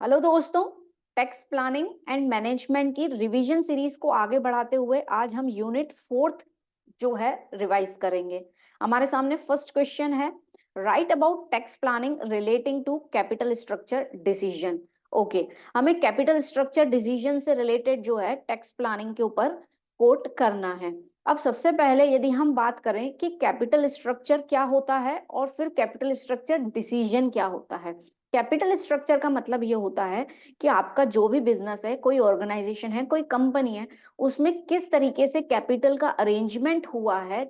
Hello दोस्तों, tax planning and management की revision series को आगे बढ़ाते हुए आज हम यूनिट फोर्थ जो है रिवाइज करेंगे। हमारे सामने फर्स्ट क्वेश्चन है, right about tax planning relating to capital structure decision. Okay, हमें कैपिटल स्ट्रक्चर डिसीजन से रिलेटेड जो है टैक्स प्लानिंग के ऊपर कोट करना है। अब सबसे पहले यदि हम बात करें कि कैपिटल स्ट्रक्चर क्या होता है और फिर कैपिटल स्ट्रक्चर डिसीजन क्या होता है। कैपिटल स्ट्रक्चर का मतलब ये होता है कि आपका जो भी बिजनेस है, कोई ऑर्गेनाइजेशन है, कोई कंपनी है, उसमें किस तरीके से कैपिटल का अरेंजमेंट हुआ है,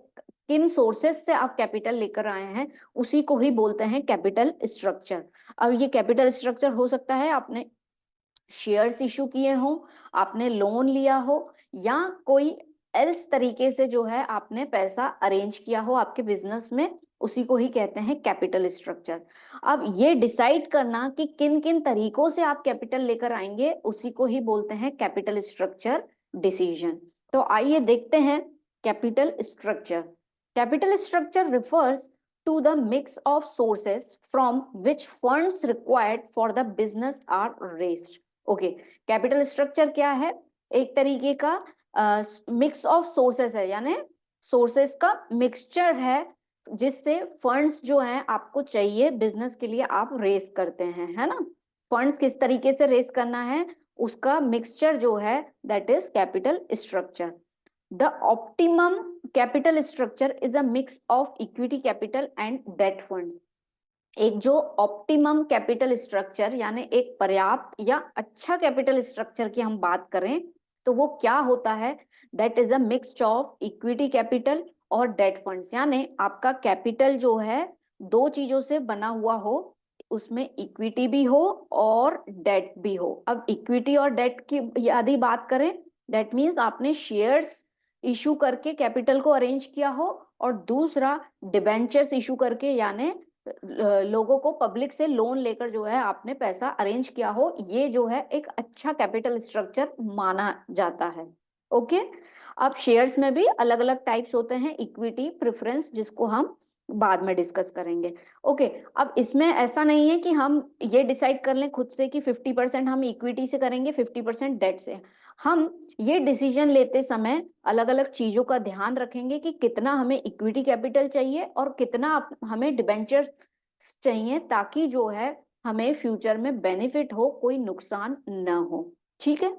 किन सोर्सेज से आप कैपिटल लेकर आए हैं, उसी को ही बोलते हैं कैपिटल स्ट्रक्चर। अब ये कैपिटल स्ट्रक्चर हो सकता है आपने शेयर्स इशू किए हो, आपने लोन लिया हो, या कोई एल्स तरीके से जो है आपने पैसा अरेंज किया हो आपके बिजनेस में, उसी को ही कहते हैं कैपिटल स्ट्रक्चर। अब ये डिसाइड करना कि किन किन तरीकों से आप कैपिटल लेकर आएंगे, उसी को ही बोलते हैं कैपिटल स्ट्रक्चर डिसीजन। तो आइए देखते हैं capital structure. Capital structure refers to the mix of sources from which funds required for the business are raised. Okay, capital structure क्या है? एक तरीके का मिक्स ऑफ सोर्सेस है, यानी सोर्सेस का मिक्सचर है जिससे फंड्स जो हैं आपको चाहिए बिजनेस के लिए आप रेस करते हैं, है ना। फंड्स किस तरीके से रेस करना है, उसका मिक्सचर जो है, that is capital structure. The optimum capital structure is a mix of equity capital and debt fund. एक जो ऑप्टिमम कैपिटल स्ट्रक्चर यानी एक पर्याप्त या अच्छा कैपिटल स्ट्रक्चर की हम बात करें तो वो क्या होता है, that is a mix of equity capital और डेट फंड्स। यानी आपका कैपिटल जो है दो चीजों से बना हुआ हो, उसमें इक्विटी भी हो और डेट भी हो। अब इक्विटी और डेट की यदि बात करें, दैट मीन्स आपने शेयर्स इशू करके कैपिटल को अरेंज किया हो, और दूसरा डिबेंचर्स इशू करके यानी लोगों को पब्लिक से लोन लेकर जो है आपने पैसा अरेंज किया हो, ये जो है एक अच्छा कैपिटल स्ट्रक्चर माना जाता है। ओके, अब शेयर्स में भी अलग अलग टाइप्स होते हैं, इक्विटी, प्रेफरेंस, जिसको हम बाद में डिस्कस करेंगे। ओके, अब इसमें ऐसा नहीं है कि हम ये डिसाइड कर लें खुद से कि 50% हम इक्विटी से करेंगे, 50% डेट से। हम ये डिसीजन लेते समय अलग अलग चीजों का ध्यान रखेंगे कि कितना हमें इक्विटी कैपिटल चाहिए और कितना हमें डिबेंचर चाहिए, ताकि जो है हमें फ्यूचर में बेनिफिट हो, कोई नुकसान न हो। ठीक है,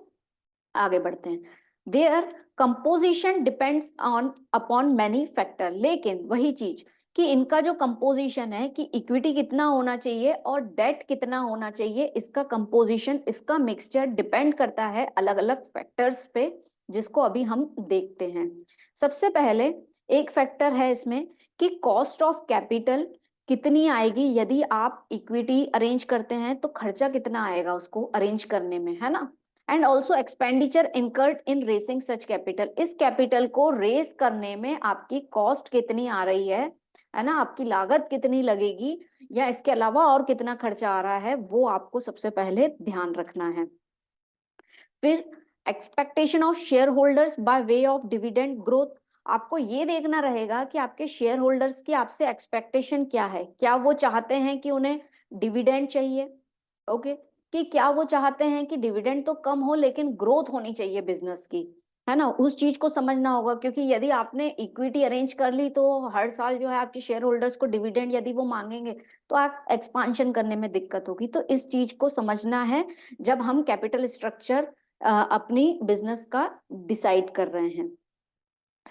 आगे बढ़ते हैं। Their composition depends on upon many factor. लेकिन वही चीज कि इनका जो कंपोजिशन है कि इक्विटी कितना होना चाहिए और डेट कितना होना चाहिए, इसका कंपोजिशन, इसका मिक्सचर डिपेंड करता है अलग अलग फैक्टर्स पे, जिसको अभी हम देखते हैं। सबसे पहले एक फैक्टर है इसमें कि कॉस्ट ऑफ कैपिटल कितनी आएगी। यदि आप इक्विटी अरेंज करते हैं तो खर्चा कितना आएगा उसको अरेंज करने में, है ना। And also expenditure incurred in racing such capital, इस कैपिटल को रेस करने में आपकी कॉस्ट कितनी आ रही है ना, आपकी लागत कितनी लगेगी, या इसके अलावा और कितना खर्चा आ रहा है, वो आपको सबसे पहले ध्यान रखना है। फिर expectation of share holders by way of dividend growth, आपको ये देखना रहेगा कि आपके शेयर होल्डर्स की आपसे एक्सपेक्टेशन क्या है। क्या वो चाहते हैं कि उन्हें डिविडेंड चाहिए, ओके, कि क्या वो चाहते हैं कि डिविडेंड तो कम हो लेकिन ग्रोथ होनी चाहिए बिजनेस की, है ना। उस चीज को समझना होगा, क्योंकि यदि आपने इक्विटी अरेंज कर ली तो हर साल जो है आपके शेयर होल्डर्स को डिविडेंड यदि वो मांगेंगे तो आप एक्सपांशन करने में दिक्कत होगी। तो इस चीज को समझना है जब हम कैपिटल स्ट्रक्चर अपनी बिजनेस का डिसाइड कर रहे हैं।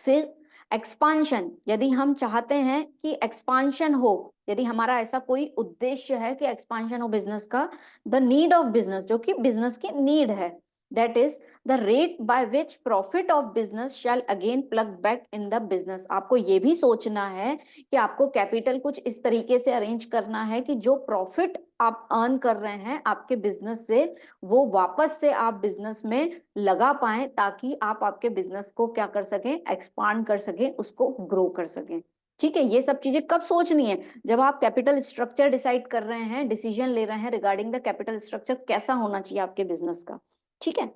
फिर एक्सपांशन, यदि हम चाहते हैं कि एक्सपांशन हो, यदि हमारा ऐसा कोई उद्देश्य है कि एक्सपांशन हो बिजनेस का, द नीड ऑफ बिजनेस, जो कि बिजनेस की नीड है, that is the rate by which profit of business shall again plug back in the business. आपको ये भी सोचना है कि आपको कैपिटल कुछ इस तरीके से अरेंज करना है कि जो प्रॉफिट आप अर्न कर रहे हैं आपके बिजनेस से, वो वापस से आप बिजनेस में लगा पाएं, ताकि आप आपके बिजनेस को क्या कर सकें, एक्सपांड कर सकें, उसको ग्रो कर सकें। ठीक है, ये सब चीजें कब सोचनी है, जब आप कैपिटल स्ट्रक्चर डिसाइड कर रहे हैं, डिसीजन ले रहे हैं रिगार्डिंग द कैपिटल स्ट्रक्चर कैसा होना चाहिए आपके बिजनेस का। ठीक है,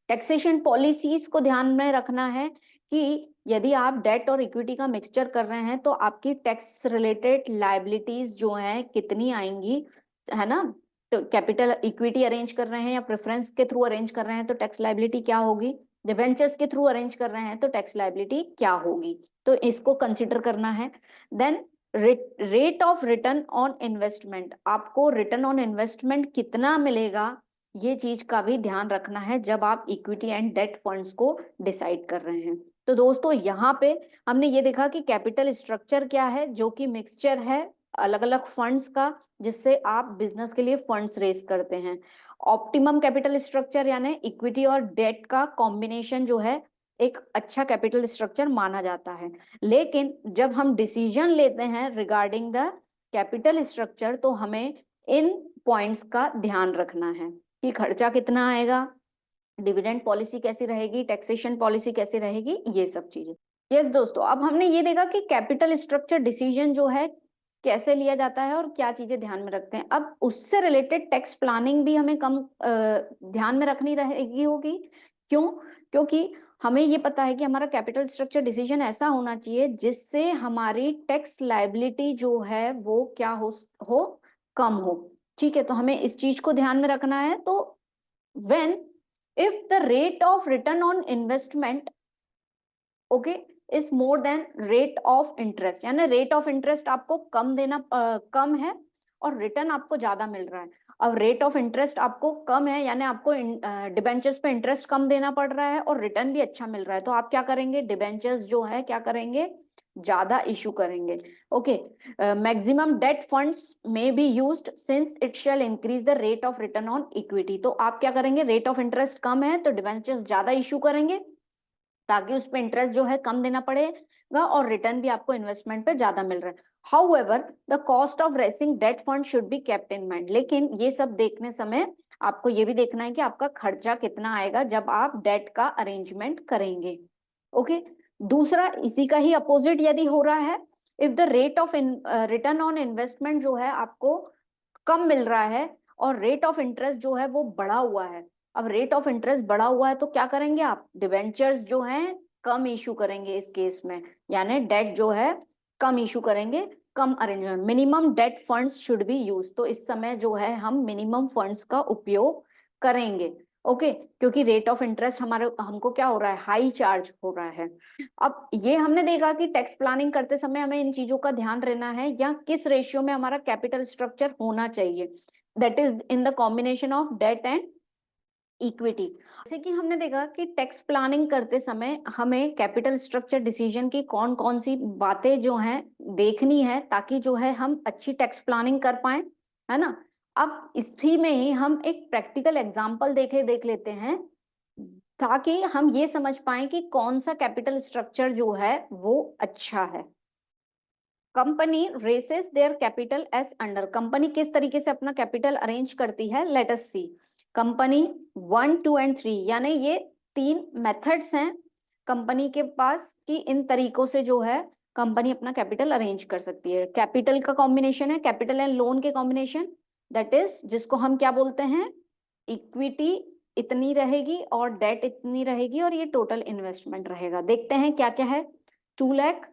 टैक्सेशन पॉलिसीज को ध्यान में रखना है कि यदि आप डेट और इक्विटी का मिक्सचर कर रहे हैं तो आपकी टैक्स रिलेटेड लायबिलिटीज जो हैं कितनी आएंगी, है ना। तो कैपिटल इक्विटी अरेंज कर रहे हैं या प्रेफरेंस के थ्रू अरेंज कर रहे हैं तो टैक्स लायबिलिटी क्या होगी, डिबेंचर्स के थ्रू अरेंज कर रहे हैं तो टैक्स लायबिलिटी क्या होगी, तो इसको कंसिडर करना है। Then rate of return on investment, आपको रिटर्न ऑन इन्वेस्टमेंट कितना मिलेगा ये चीज का भी ध्यान रखना है जब आप इक्विटी एंड डेट फंड्स को डिसाइड कर रहे हैं। तो दोस्तों यहाँ पे हमने ये देखा कि कैपिटल स्ट्रक्चर क्या है, जो कि मिक्सचर है अलग अलग फंड्स का, जिससे आप बिजनेस के लिए फंड्स रेज करते हैं। ऑप्टिमम कैपिटल स्ट्रक्चर यानी इक्विटी और डेट का कॉम्बिनेशन जो है एक अच्छा कैपिटल स्ट्रक्चर माना जाता है। लेकिन जब हम डिसीजन लेते हैं रिगार्डिंग द कैपिटल स्ट्रक्चर तो हमें इन पॉइंट्स का ध्यान रखना है कि खर्चा कितना आएगा, डिविडेंड पॉलिसी कैसी रहेगी, टैक्सेशन पॉलिसी कैसी रहेगी, ये सब चीजें। यस दोस्तों, अब हमने ये देखा कि कैपिटल स्ट्रक्चर डिसीजन जो है कैसे लिया जाता है और क्या चीजें ध्यान में रखते हैं। अब उससे रिलेटेड टैक्स प्लानिंग भी हमें कम ध्यान में रखनी रहेगी होगी। क्यों? क्योंकि हमें ये पता है कि हमारा कैपिटल स्ट्रक्चर डिसीजन ऐसा होना चाहिए जिससे हमारी टैक्स लायबिलिटी जो है वो क्या हो कम हो। ठीक है, तो हमें इस चीज को ध्यान में रखना है। तो when if the rate of return on investment okay is more than rate of interest, यानी रेट ऑफ इंटरेस्ट आपको कम देना कम है और रिटर्न आपको ज्यादा मिल रहा है। अब रेट ऑफ इंटरेस्ट आपको कम है यानी आपको डिबेंचर्स पे इंटरेस्ट कम देना पड़ रहा है और रिटर्न भी अच्छा मिल रहा है, तो आप क्या करेंगे, डिबेंचर्स जो है क्या करेंगे, ज्यादा इशू करेंगे। ओके, मैक्सिमम डेट फंड्स में be used since it shall increase the rate of return on equity, तो आप क्या करेंगे, रेट ऑफ इंटरेस्ट कम है तो डिबेंचर्स ज्यादा इशू करेंगे ताकि उस पे इंटरेस्ट जो है कम देना पड़ेगा और रिटर्न भी आपको इन्वेस्टमेंट पे ज्यादा मिल रहा है। However the cost of raising debt fund should be kept in mind, लेकिन ये सब देखने समय आपको ये भी देखना है कि आपका खर्चा कितना आएगा जब आप डेट का अरेंजमेंट करेंगे। ओके, दूसरा इसी का ही अपोजिट यदि हो रहा है, if the rate of return on investment जो है आपको कम मिल रहा है और रेट ऑफ इंटरेस्ट जो है वो बढ़ा हुआ है। अब रेट ऑफ इंटरेस्ट बढ़ा हुआ है तो क्या करेंगे आप, डिबेंचर्स जो हैं कम इशू करेंगे इस केस में, यानी डेट जो है कम इशू करेंगे, कम arrangement, minimum debt funds should be use, तो इस समय जो है हम मिनिमम फंड्स का उपयोग करेंगे। ओके, क्योंकि रेट ऑफ इंटरेस्ट हमारे हमको क्या हो रहा है, हाई चार्ज हो रहा है। अब ये हमने देखा कि टैक्स प्लानिंग करते समय हमें इन चीजों का ध्यान रहना है या किस रेशियो में हमारा कैपिटल स्ट्रक्चर होना चाहिए, that is in the combination of debt and equity. जैसे कि हमने देखा कि टैक्स प्लानिंग करते समय हमें कैपिटल स्ट्रक्चर डिसीजन की कौन कौन सी बातें जो हैं देखनी है ताकि जो है हम अच्छी टैक्स प्लानिंग कर पाए, है ना। अब इसी में ही हम एक प्रैक्टिकल एग्जांपल देख लेते हैं ताकि हम ये समझ पाए कि कौन सा कैपिटल स्ट्रक्चर जो है वो अच्छा है। Company raises their capital as under, company किस तरीके से अपना कैपिटल अरेंज करती है, let us see. Company 1, 2 and 3 यानी ये 3 मेथड्स हैं कंपनी के पास कि इन तरीकों से जो है कंपनी अपना कैपिटल अरेंज कर सकती है। कैपिटल का कॉम्बिनेशन है, कैपिटल एंड लोन के कॉम्बिनेशन, दैट इज जिसको हम क्या बोलते हैं, इक्विटी इतनी रहेगी और डेट इतनी रहेगी और ये टोटल इन्वेस्टमेंट रहेगा। देखते हैं क्या क्या है। 2 लाख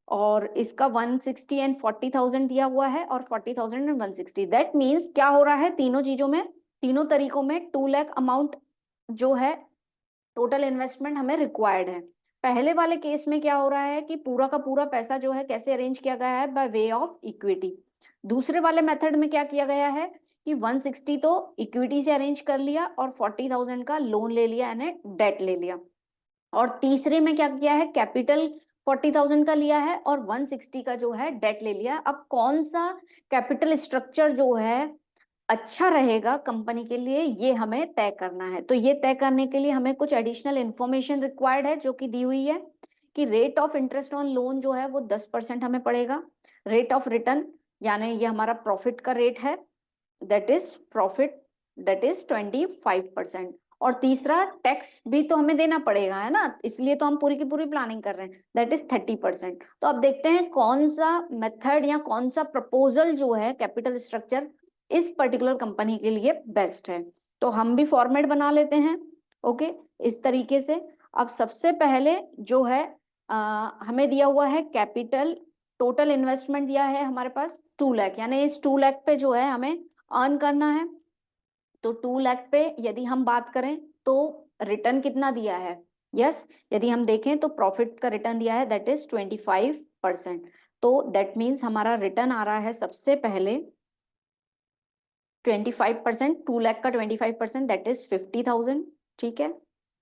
और इसका 160 एंड 40,000 दिया हुआ है और 40,000 एंड 160, दैट मीन्स क्या हो रहा है, तीनों चीजों में, तीनों तरीकों में 2 लाख अमाउंट जो है टोटल इन्वेस्टमेंट हमें रिक्वायर्ड है। पहले वाले केस में क्या हो रहा है कि पूरा का पूरा पैसा जो है कैसे अरेंज किया गया है, बाय वे ऑफ इक्विटी। दूसरे वाले मेथड में क्या किया गया है कि 160 तो इक्विटी से अरेंज कर लिया और 40,000 का लोन ले लिया यानी डेट ले लिया। और तीसरे में क्या किया है, कैपिटल 40,000 का लिया है और 160 का जो है डेट ले लिया। अब कौन सा कैपिटल स्ट्रक्चर जो है अच्छा रहेगा कंपनी के लिए ये हमें तय करना है। तो ये तय करने के लिए हमें कुछ एडिशनल इंफॉर्मेशन रिक्वायर्ड है जो कि दी हुई है कि rate of interest on loan जो है वो 10% हमें पड़ेगा। रेट ऑफ रिटर्न यानी ये हमारा प्रॉफिट का रेट है, that is profit, that is 25%। और तीसरा टैक्स भी तो हमें देना पड़ेगा, है ना, इसलिए तो हम पूरी की पूरी प्लानिंग कर रहे हैं, दैट इज 30%। तो अब देखते हैं कौन सा मेथड या कौन सा प्रपोजल जो है कैपिटल स्ट्रक्चर इस पर्टिकुलर कंपनी के लिए बेस्ट है। तो हम भी फॉर्मेट बना लेते हैं। ओके, इस तरीके से अब सबसे पहले जो है हमें दिया हुआ है कैपिटल, टोटल इन्वेस्टमेंट दिया है हमारे पास 2 लाख, यानी इस 2 लाख पे जो है हमें अर्न करना है। तो 2 लाख पे यदि हम बात करें तो रिटर्न कितना दिया है? यस, यदि हम देखें तो प्रॉफिट का रिटर्न दिया है दैट इज 25%। तो दैट मीन्स हमारा रिटर्न आ रहा है सबसे पहले 25%, 2 लाख का 25% दैट इज 50,000। ठीक है,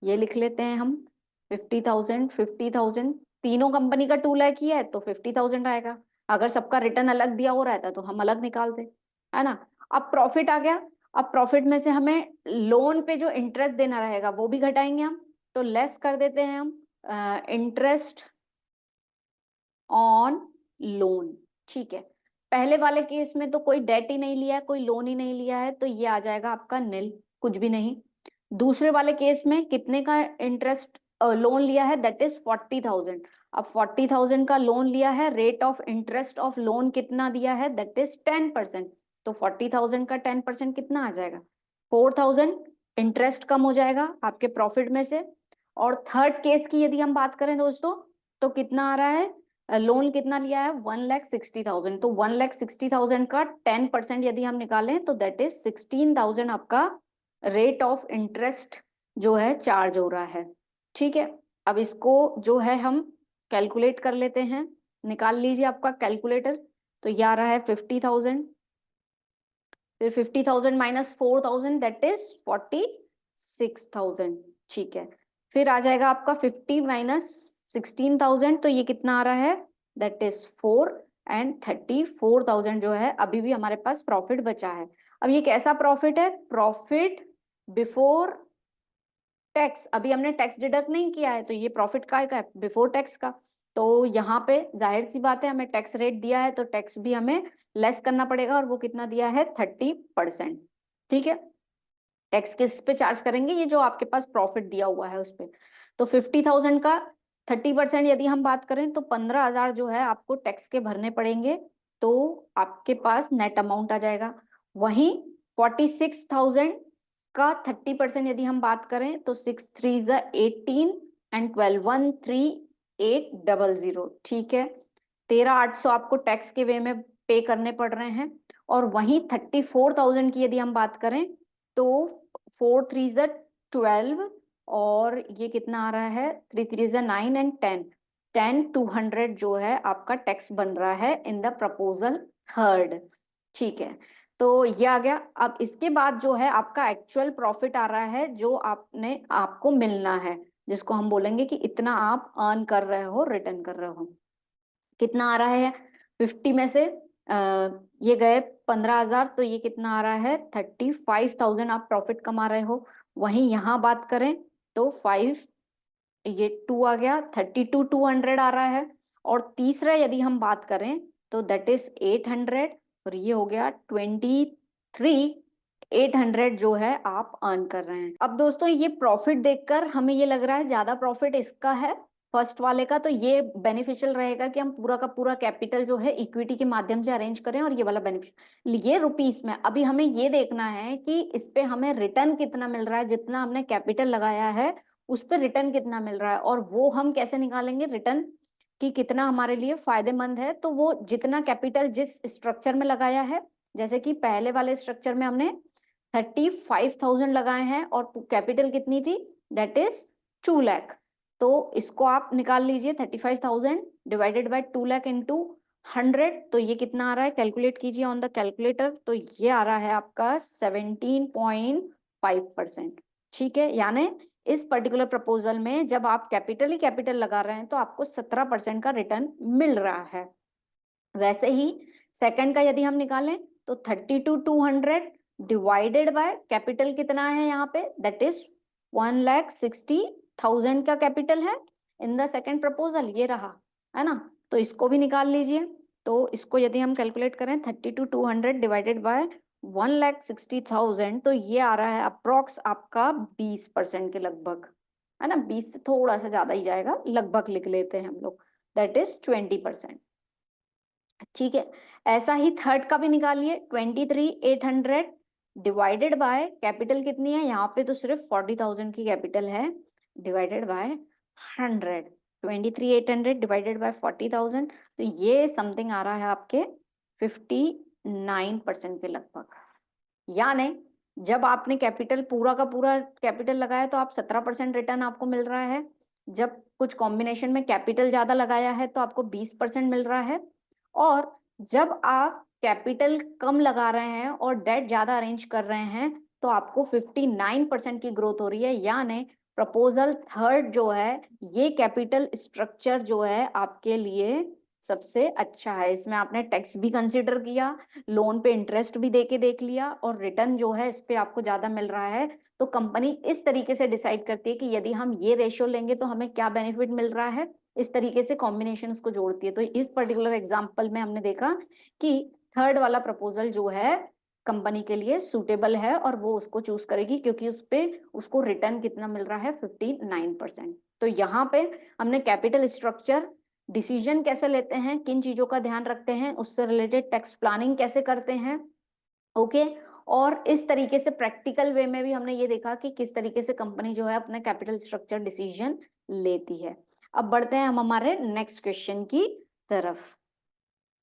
ये लिख लेते हैं हम 50,000 50,000। तीनों कंपनी का 2 लाख ही है तो 50,000 आएगा। अगर सबका रिटर्न अलग दिया हो रहता तो हम अलग निकालते, है ना। अब प्रॉफिट आ गया। अब प्रॉफिट में से हमें लोन पे जो इंटरेस्ट देना रहेगा वो भी घटाएंगे हम, तो लेस कर देते हैं हम इंटरेस्ट ऑन लोन। ठीक है, पहले वाले केस में तो कोई डेट ही नहीं लिया है, कोई लोन ही नहीं लिया है, तो ये आ जाएगा आपका नील, कुछ भी नहीं। दूसरे वाले केस में कितने का इंटरेस्ट लोन लिया है दैट इज 40,000। अब 40,000 का लोन लिया है, rate of interest of loan कितना दिया है दैट इज 10%। तो 40,000 का 10% कितना आ जाएगा? 4,000। इंटरेस्ट कम हो जाएगा आपके प्रॉफिट में से। और थर्ड केस की यदि हम बात करें दोस्तों, तो कितना आ रहा है? लोन कितना लिया है? 1,60,000। तो 1,60,000 का 10% यदि हम निकालें तो दैट इज 16,000 आपका रेट ऑफ इंटरेस्ट जो है चार्ज हो रहा है। ठीक है, अब इसको जो है हम कैलकुलेट कर लेते हैं। निकाल लीजिए आपका कैलकुलेटर। तो ये आ रहा है 50,000, फिर 50,000 माइनस 4,000 दैट इज 46,000। ठीक है, फिर आ जाएगा आपका 50 माइनस 16,000, तो ये कितना आ रहा है दैट इज 4 एंड 34,000 जो है अभी भी हमारे पास प्रॉफिट बचा है। अब ये कैसा प्रॉफिट है? Profit before tax. अभी हमने टैक्स डिडक्ट नहीं किया है, तो ये प्रॉफिट का है बिफोर टैक्स का। तो यहाँ पे जाहिर सी बात है, हमें टैक्स रेट दिया है तो टैक्स भी हमें लेस करना पड़ेगा, और वो कितना दिया है? 30%। ठीक है, टैक्स किस पे चार्ज करेंगे? ये जो आपके पास प्रॉफिट दिया हुआ है उस पे। तो 50,000 का 30% यदि हम बात करें तो 15,000 जो है आपको टैक्स के भरने पड़ेंगे, तो आपके पास नेट अमाउंट आ जाएगा। वहीं 46,000 का 30% यदि हम बात करें तो 6 3 ज़ा 18 एंड 12 13800। ठीक है, 13,800 आपको टैक्स के वे में पे करने पड़ रहे हैं। और वहीं 34,000 की यदि हम बात करें तो 4 3 ज़ा 12, और ये कितना आ रहा है? 3 3 ज़ा 9 एंड 10 200 जो है आपका टैक्स बन रहा है इन द प्रपोजल थर्ड। ठीक है, तो ये आ गया। अब इसके बाद जो है आपका एक्चुअल प्रॉफिट आ रहा है जो आपने आपको मिलना है, जिसको हम बोलेंगे कि इतना आप अर्न कर रहे हो, रिटर्न कर रहे हो। कितना आ रहा है? 50 में से ये गए 15,000, तो ये कितना आ रहा है? 35,000 आप प्रॉफिट कमा रहे हो। वहीं यहाँ बात करें तो 5, ये 2 आ गया, 32,200 आ रहा है। और तीसरा यदि हम बात करें तो दैट इज 800, और ये हो गया 23,800 जो है आप अर्न कर रहे हैं। अब दोस्तों ये प्रॉफिट देखकर हमें ये लग रहा है ज्यादा प्रॉफिट इसका है फर्स्ट वाले का, तो ये बेनिफिशियल रहेगा कि हम पूरा का पूरा कैपिटल जो है इक्विटी के माध्यम से अरेंज करें, और ये वाला बेनिफिशियल ये रुपीस में। अभी हमें ये देखना है कि इस पे हमें रिटर्न कितना मिल रहा है, जितना हमने कैपिटल लगाया है उस पर रिटर्न कितना मिल रहा है। और वो हम कैसे निकालेंगे रिटर्न कि कितना हमारे लिए फायदेमंद है? तो वो जितना कैपिटल जिस स्ट्रक्चर में लगाया है, जैसे कि पहले वाले स्ट्रक्चर में हमने 35,000 लगाए हैं और कैपिटल कितनी थी दैट इज 2 लाख। तो इसको आप निकाल लीजिए, 35,000 डिवाइडेड बाय 2 लाख इंटू 100, तो ये कितना आ रहा है? कैलकुलेट कीजिए ऑन द कैलकुलेटर। तो ये आ रहा है आपका 17.5%। ठीक है, यानी इस पर्टिकुलर प्रपोजल में जब आप कैपिटल ही कैपिटल लगा रहे हैं तो आपको 17% का रिटर्न मिल रहा है। वैसे ही सेकंड का यदि हम निकालें तो 32,200 डिवाइडेड बाय कैपिटल कितना है यहाँ पे दैट इज 1,60,000 का कैपिटल है इन द सेकंड प्रपोजल, ये रहा, है ना। तो इसको भी निकाल लीजिए। तो इसको यदि हम कैलकुलेट करें 32,200 डिवाइडेड बाय 1,60,000, तो ये आ रहा है अप्रोक्स आपका 20% के लगभग, है ना। 20 से थोड़ा सा ज्यादा ही जाएगा, लगभग लिख लेते हैं हम लोग, दैट इज 20%। ठीक है, ऐसा ही थर्ड का भी निकालिए। 23,800 डिवाइडेड बाय कैपिटल कितनी है यहाँ पे? तो सिर्फ 40,000 की कैपिटल है, डिवाइडेड बाय 100। 23,800 डिवाइडेड बाय 40,000, तो ये समथिंग आ रहा है आपके 59% के लगभग। यानी जब आपने कैपिटल पूरा का पूरा कैपिटल लगाया तो आप 17% रिटर्न आपको मिल रहा है। जब कुछ कॉम्बिनेशन में कैपिटल ज्यादा लगाया है तो आपको 20% मिल रहा है। और जब आप कैपिटल कम लगा रहे हैं और डेट ज्यादा अरेंज कर रहे हैं तो आपको 59% की ग्रोथ हो रही है। यानी प्रपोजल थर्ड जो है ये कैपिटल स्ट्रक्चर जो है आपके लिए सबसे अच्छा है। इसमें आपने टैक्स भी कंसिडर किया, लोन पे इंटरेस्ट भी देके देख लिया और रिटर्न जो है इस पे आपको ज्यादा मिल रहा है। तो कंपनी इस तरीके से डिसाइड करती है कि यदि हम ये रेशियो लेंगे तो हमें क्या बेनिफिट मिल रहा है, इस तरीके से कॉम्बिनेशंस को जोड़ती है। तो इस पर्टिकुलर एग्जांपल में हमने देखा कि थर्ड वाला प्रपोजल जो है कंपनी के लिए सूटेबल है और वो उसको चूज करेगी क्योंकि उस पे उसको रिटर्न कितना मिल रहा है 59%। तो यहाँ पे हमने कैपिटल स्ट्रक्चर, डिसीजन कैसे लेते हैं, किन चीजों का ध्यान रखते हैं, उससे रिलेटेड टैक्स प्लानिंग कैसे करते हैं, ओके। और इस तरीके से प्रैक्टिकल वे में भी हमने ये देखा कि किस तरीके से कंपनी जो है अपना कैपिटल स्ट्रक्चर डिसीजन लेती है। अब बढ़ते हैं हम हमारे नेक्स्ट क्वेश्चन की तरफ।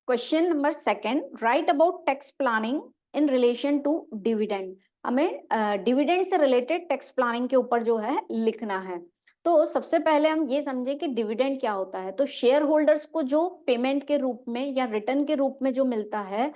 Question number second, right about tax planning in relation to dividend. हमें डिविडेंड से रिलेटेड टैक्स प्लानिंग के ऊपर जो है लिखना है। तो सबसे पहले हम ये समझे कि डिविडेंड क्या होता है। तो शेयर होल्डर्स को जो पेमेंट के रूप में या रिटर्न के रूप में जो मिलता है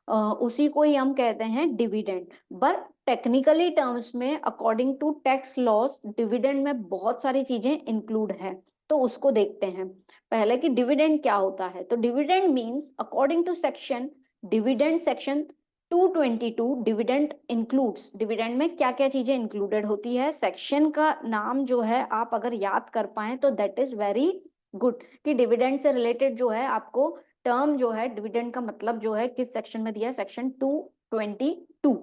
उसी को ही हम कहते हैं डिविडेंड। बट टेक्निकली टर्म्स में according to tax laws dividend में बहुत सारी चीजें इंक्लूड है। तो उसको देखते हैं पहले कि डिविडेंड क्या होता है। तो dividend means according to section dividend section 222 dividend includes. Dividend में क्या क्या चीजें इंक्लूडेड होती है, सेक्शन का नाम जो है आप अगर याद कर पाए तो दैट इज वेरी गुड कि डिविडेंड से रिलेटेड जो है आपको टर्म जो है डिविडेंड का मतलब जो है किस सेक्शन में दिया है, सेक्शन 222।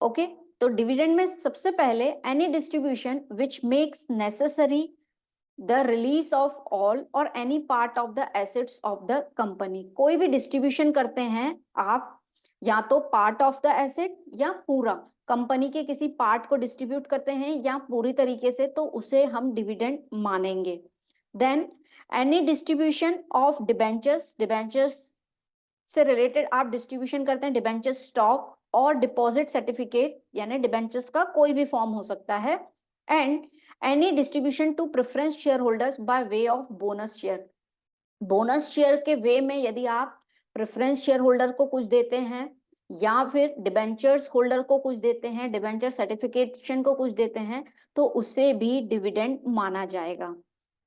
ओके। तो डिविडेंड में सबसे पहले any distribution which makes necessary the release of all or any part of the assets of the company. कोई भी डिस्ट्रीब्यूशन करते हैं आप, या तो पार्ट ऑफ द एसेट या पूरा कंपनी के किसी पार्ट को डिस्ट्रीब्यूट करते हैं या पूरी तरीके से, तो उसे हम डिविडेंड मानेंगे। Then any distribution of debentures, debentures से रिलेटेड आप डिस्ट्रीब्यूशन करते हैं डिबेंचर स्टॉक और डिपॉजिट सर्टिफिकेट, यानी डिबेंचर्स का कोई भी फॉर्म हो सकता है। And any distribution to preference share holders by way of bonus share. Bonus share के वे में यदि आप प्रेफरेंस शेयर होल्डर को कुछ देते हैं या फिर डिबेंचर्स होल्डर को कुछ देते हैं, डिबेंचर सर्टिफिकेशन को कुछ देते हैं, तो उसे भी डिविडेंड माना जाएगा।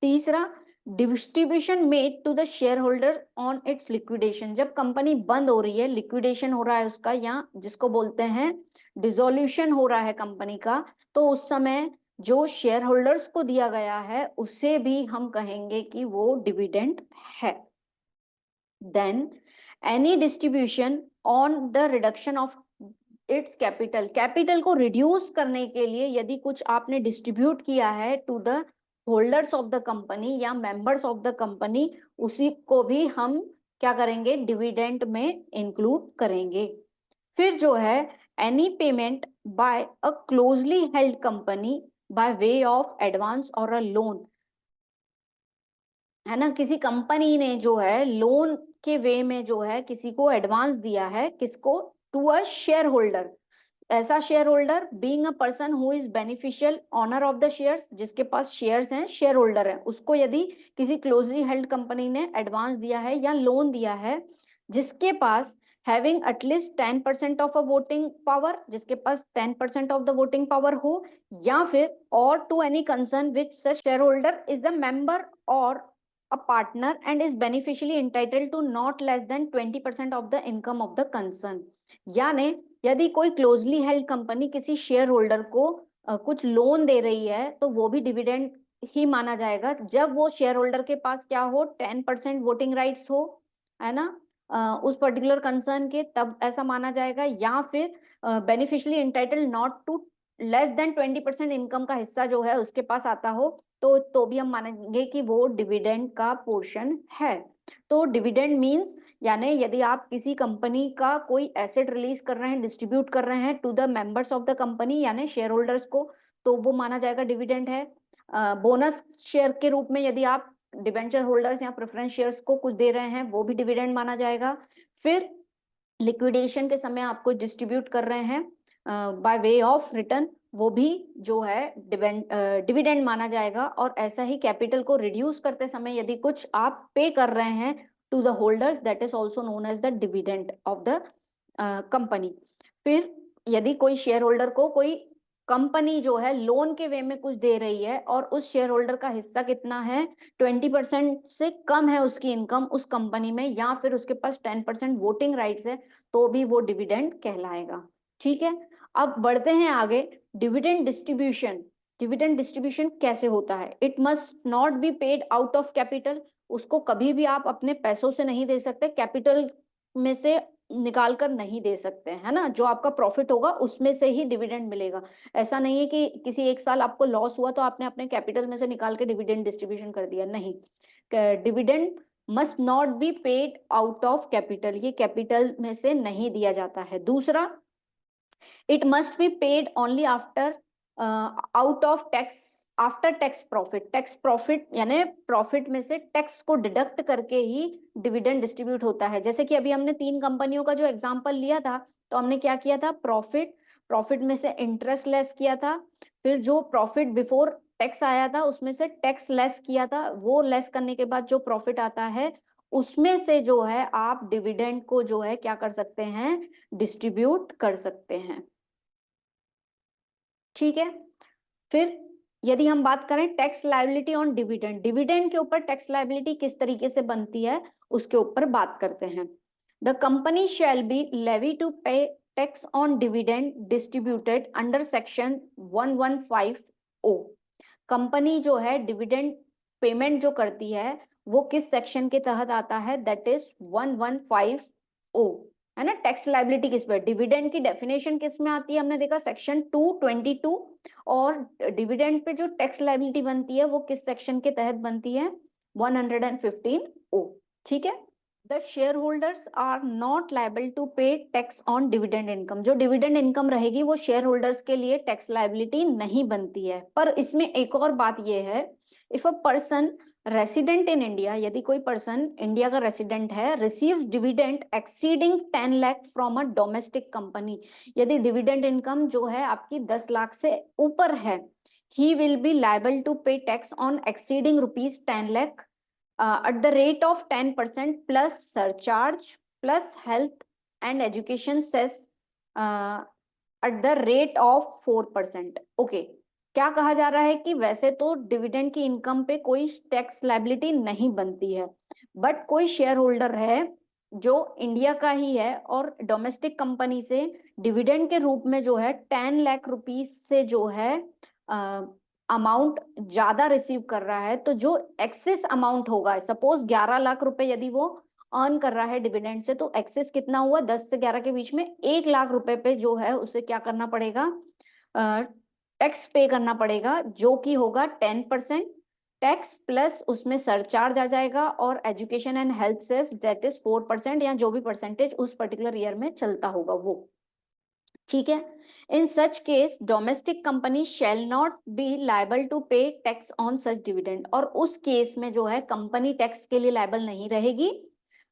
तीसरा, distribution made to the share holder on its liquidation. जब कंपनी बंद हो रही है, लिक्विडेशन हो रहा है उसका, या जिसको बोलते हैं डिसोल्यूशन हो रहा है कंपनी का, तो उस समय जो शेयर होल्डर्स को दिया गया है उसे भी हम कहेंगे कि वो डिविडेंड है। Then any distribution on the reduction of its capital, capital को रिड्यूस करने के लिए यदि कुछ आपने डिस्ट्रीब्यूट किया है to the holders of the company या मेंबर्स ऑफ द कंपनी, उसी को भी हम क्या करेंगे, डिविडेंड में इंक्लूड करेंगे। फिर जो है any payment by a closely held company by way of advance और अ लोन, है ना, किसी कंपनी ने जो है लोन के वे में जो है किसी को एडवांस दिया है, किसको, टू अ शेयर होल्डर। ऐसा shareholder being a person who is beneficial owner of the shares, जिसके पास शेयर्स हैं, शेयर होल्डर है, उसको यदि किसी क्लोजली हेल्ड कंपनी ने एडवांस दिया है या लोन दिया है, जिसके पास having at least 10% of a voting power, जिसके पास 10% ऑफ द वोटिंग पावर हो, या फिर or to any concern which such shareholder is a member और a partner and is beneficially entitled to not less than 20% of the income of the concern। यानी यदि कोई closely held company किसी share holder को कुछ loan दे रही है तो वो भी डिविडेंड ही माना जाएगा जब वो शेयर होल्डर के पास क्या हो, 10% वोटिंग राइट्स हो, है ना, उस पर्टिकुलर कंसर्न के, तब ऐसा माना जाएगा। या फिर beneficially entitled not to less than 20% income का हिस्सा जो है उसके पास आता हो, तो भी हम मानेंगे कि वो डिविडेंड का पोर्शन है। तो डिविडेंड मींस यानी यदि आप किसी कंपनी का कोई एसेट रिलीज कर रहे हैं, डिस्ट्रीब्यूट कर रहे हैं to the members of the company यानी शेयर होल्डर्स को, तो वो माना जाएगा डिविडेंड है। बोनस शेयर के रूप में यदि आप डिबेंचर होल्डर्स या प्रेफरेंस शेयर्स को कुछ दे रहे हैं, वो भी डिविडेंड माना जाएगा। फिर लिक्विडेशन के समय आपको डिस्ट्रीब्यूट कर रहे हैं बाय वे ऑफ रिटर्न, वो भी जो है डिविडेंड माना जाएगा। और ऐसा ही कैपिटल को रिड्यूस करते समय यदि कुछ आप पे कर रहे हैं to the holders, that is also known as the dividend of the company. फिर यदि कोई शेयर होल्डर को कोई कंपनी जो है लोन के वे में कुछ दे रही है और उस शेयर होल्डर का हिस्सा कितना है, 20% से कम है उसकी इनकम उस कंपनी में, या फिर उसके पास 10% वोटिंग राइट्स है, तो भी वो डिविडेंड कहलाएगा। ठीक है, अब बढ़ते हैं आगे। डिविडेंड डिस्ट्रीब्यूशन, डिविडेंड डिस्ट्रीब्यूशन कैसे होता है? It must not be paid out of capital, उसको कभी भी आप अपने पैसों से नहीं दे सकते, कैपिटल में से निकाल कर नहीं दे सकते, है ना। जो आपका प्रॉफिट होगा उसमें से ही डिविडेंड मिलेगा। ऐसा नहीं है कि किसी एक साल आपको लॉस हुआ तो आपने अपने कैपिटल में से निकाल के डिविडेंड डिस्ट्रीब्यूशन कर दिया, नहीं। Dividend must not be paid out of capital, ये कैपिटल में से नहीं दिया जाता है। दूसरा, it must be paid only after out of tax, after tax profit, tax profit यानी प्रॉफिट में से टैक्स को डिडक्ट करके ही डिविडेंड डिस्ट्रीब्यूट होता है। जैसे कि अभी हमने 3 कंपनियों का जो एग्जांपल लिया था, तो हमने क्या किया था, प्रॉफिट, प्रॉफिट में से इंटरेस्ट लेस किया था, फिर जो प्रॉफिट बिफोर टैक्स आया था उसमें से टैक्स लेस किया था, वो लेस करने के बाद जो प्रॉफिट आता है उसमें से जो है आप डिविडेंड को जो है क्या कर सकते हैं, डिस्ट्रीब्यूट कर सकते हैं। ठीक है, फिर यदि हम बात करें tax liability on dividend, dividend के ऊपर टैक्स लायबिलिटी किस तरीके से बनती है उसके ऊपर बात करते हैं। The company shall be levy to pay tax on dividend distributed under section 115O। Company जो है डिविडेंड पेमेंट जो करती है वो किस सेक्शन के तहत आता है, दैट इज 115O, है ना। टैक्स लायबिलिटी किस पे, डिविडेंड की डेफिनेशन किस में आती है, हमने देखा सेक्शन 222, और डिविडेंड पे जो टैक्स लायबिलिटी बनती है वो किस सेक्शन के तहत बनती है, 115O। ठीक है, the share holders are not liable to pay tax on dividend income, जो डिविडेंड इनकम रहेगी वो शेयर होल्डर्स के लिए टैक्स लायबिलिटी नहीं बनती है। पर इसमें एक और बात ये है, if a person resident in India, यदि कोई पर्सन इंडिया का रेसिडेंट है, receives dividend exceeding 10 lakh from a domestic company, यदि डिविडेंड इनकम जो है आपकी 10 लाख से ऊपर है, he will be liable to pay tax on exceeding rupees 10 lakh at the rate of 10% plus surcharge plus health and education cess at the rate of 4%। Okay, क्या कहा जा रहा है कि वैसे तो डिविडेंड की इनकम पे कोई टैक्स लायबिलिटी नहीं बनती है, बट कोई शेयर होल्डर है जो इंडिया का ही है और डोमेस्टिक कंपनी से डिविडेंड के रूप में जो है 10 लाख रुपीज से जो है अमाउंट ज्यादा रिसीव कर रहा है, तो जो एक्सेस अमाउंट होगा, सपोज 11 लाख रुपए यदि वो अर्न कर रहा है डिविडेंड से, तो एक्सेस कितना हुआ, 10 से 11 के बीच में 1 लाख रुपए पे जो है उसे क्या करना पड़ेगा, टैक्स पे करना पड़ेगा, जो कि होगा 10% टैक्स प्लस उसमें सरचार्ज आ जाएगा, और education and health cess that is 4%, या जो भी परसेंटेज उस पर्टिकुलर ईयर में चलता होगा वो। ठीक है, in such case domestic company shall not be liable to pay tax on such dividend, और उस केस में जो है कंपनी टैक्स के लिए लायबल नहीं रहेगी,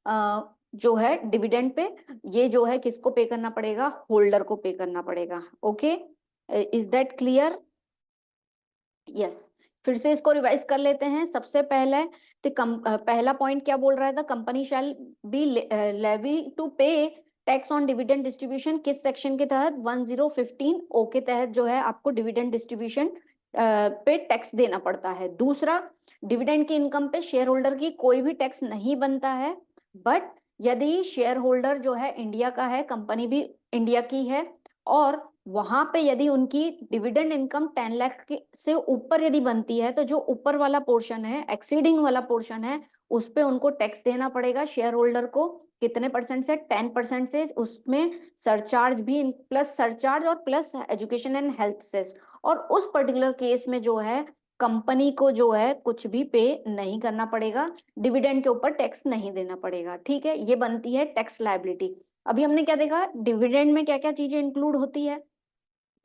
जो है डिविडेंड पे, ये जो है किसको पे करना पड़ेगा, होल्डर को पे करना पड़ेगा। Okay, is that clear? Yes, फिर से इसको रिवाइज कर लेते हैं। सबसे पहले तो पहला पॉइंट क्या बोल रहा था, company shall be levy to pay tax on dividend distribution किस सेक्शन के तहत, 1015O के तहत जो है आपको डिविडेंड डिस्ट्रीब्यूशन पे टैक्स देना पड़ता है। दूसरा, डिविडेंड की इनकम पे शेयर होल्डर की कोई भी टैक्स नहीं बनता है, बट यदि शेयर होल्डर जो है इंडिया का है, कंपनी भी इंडिया की है, और वहां पे यदि उनकी डिविडेंड इनकम 10 लाख से ऊपर यदि बनती है, तो जो ऊपर वाला पोर्शन है, एक्सीडिंग वाला पोर्शन है, उस पे उनको टैक्स देना पड़ेगा शेयर होल्डर को, कितने परसेंट से, 10% से, उसमें सरचार्ज भी, प्लस सरचार्ज और plus education and health cess, और उस पर्टिकुलर केस में जो है कंपनी को जो है कुछ भी पे नहीं करना पड़ेगा, डिविडेंड के ऊपर टैक्स नहीं देना पड़ेगा। ठीक है, ये बनती है टैक्स लायबिलिटी। अभी हमने क्या देखा, डिविडेंड में क्या क्या चीजें इंक्लूड होती है।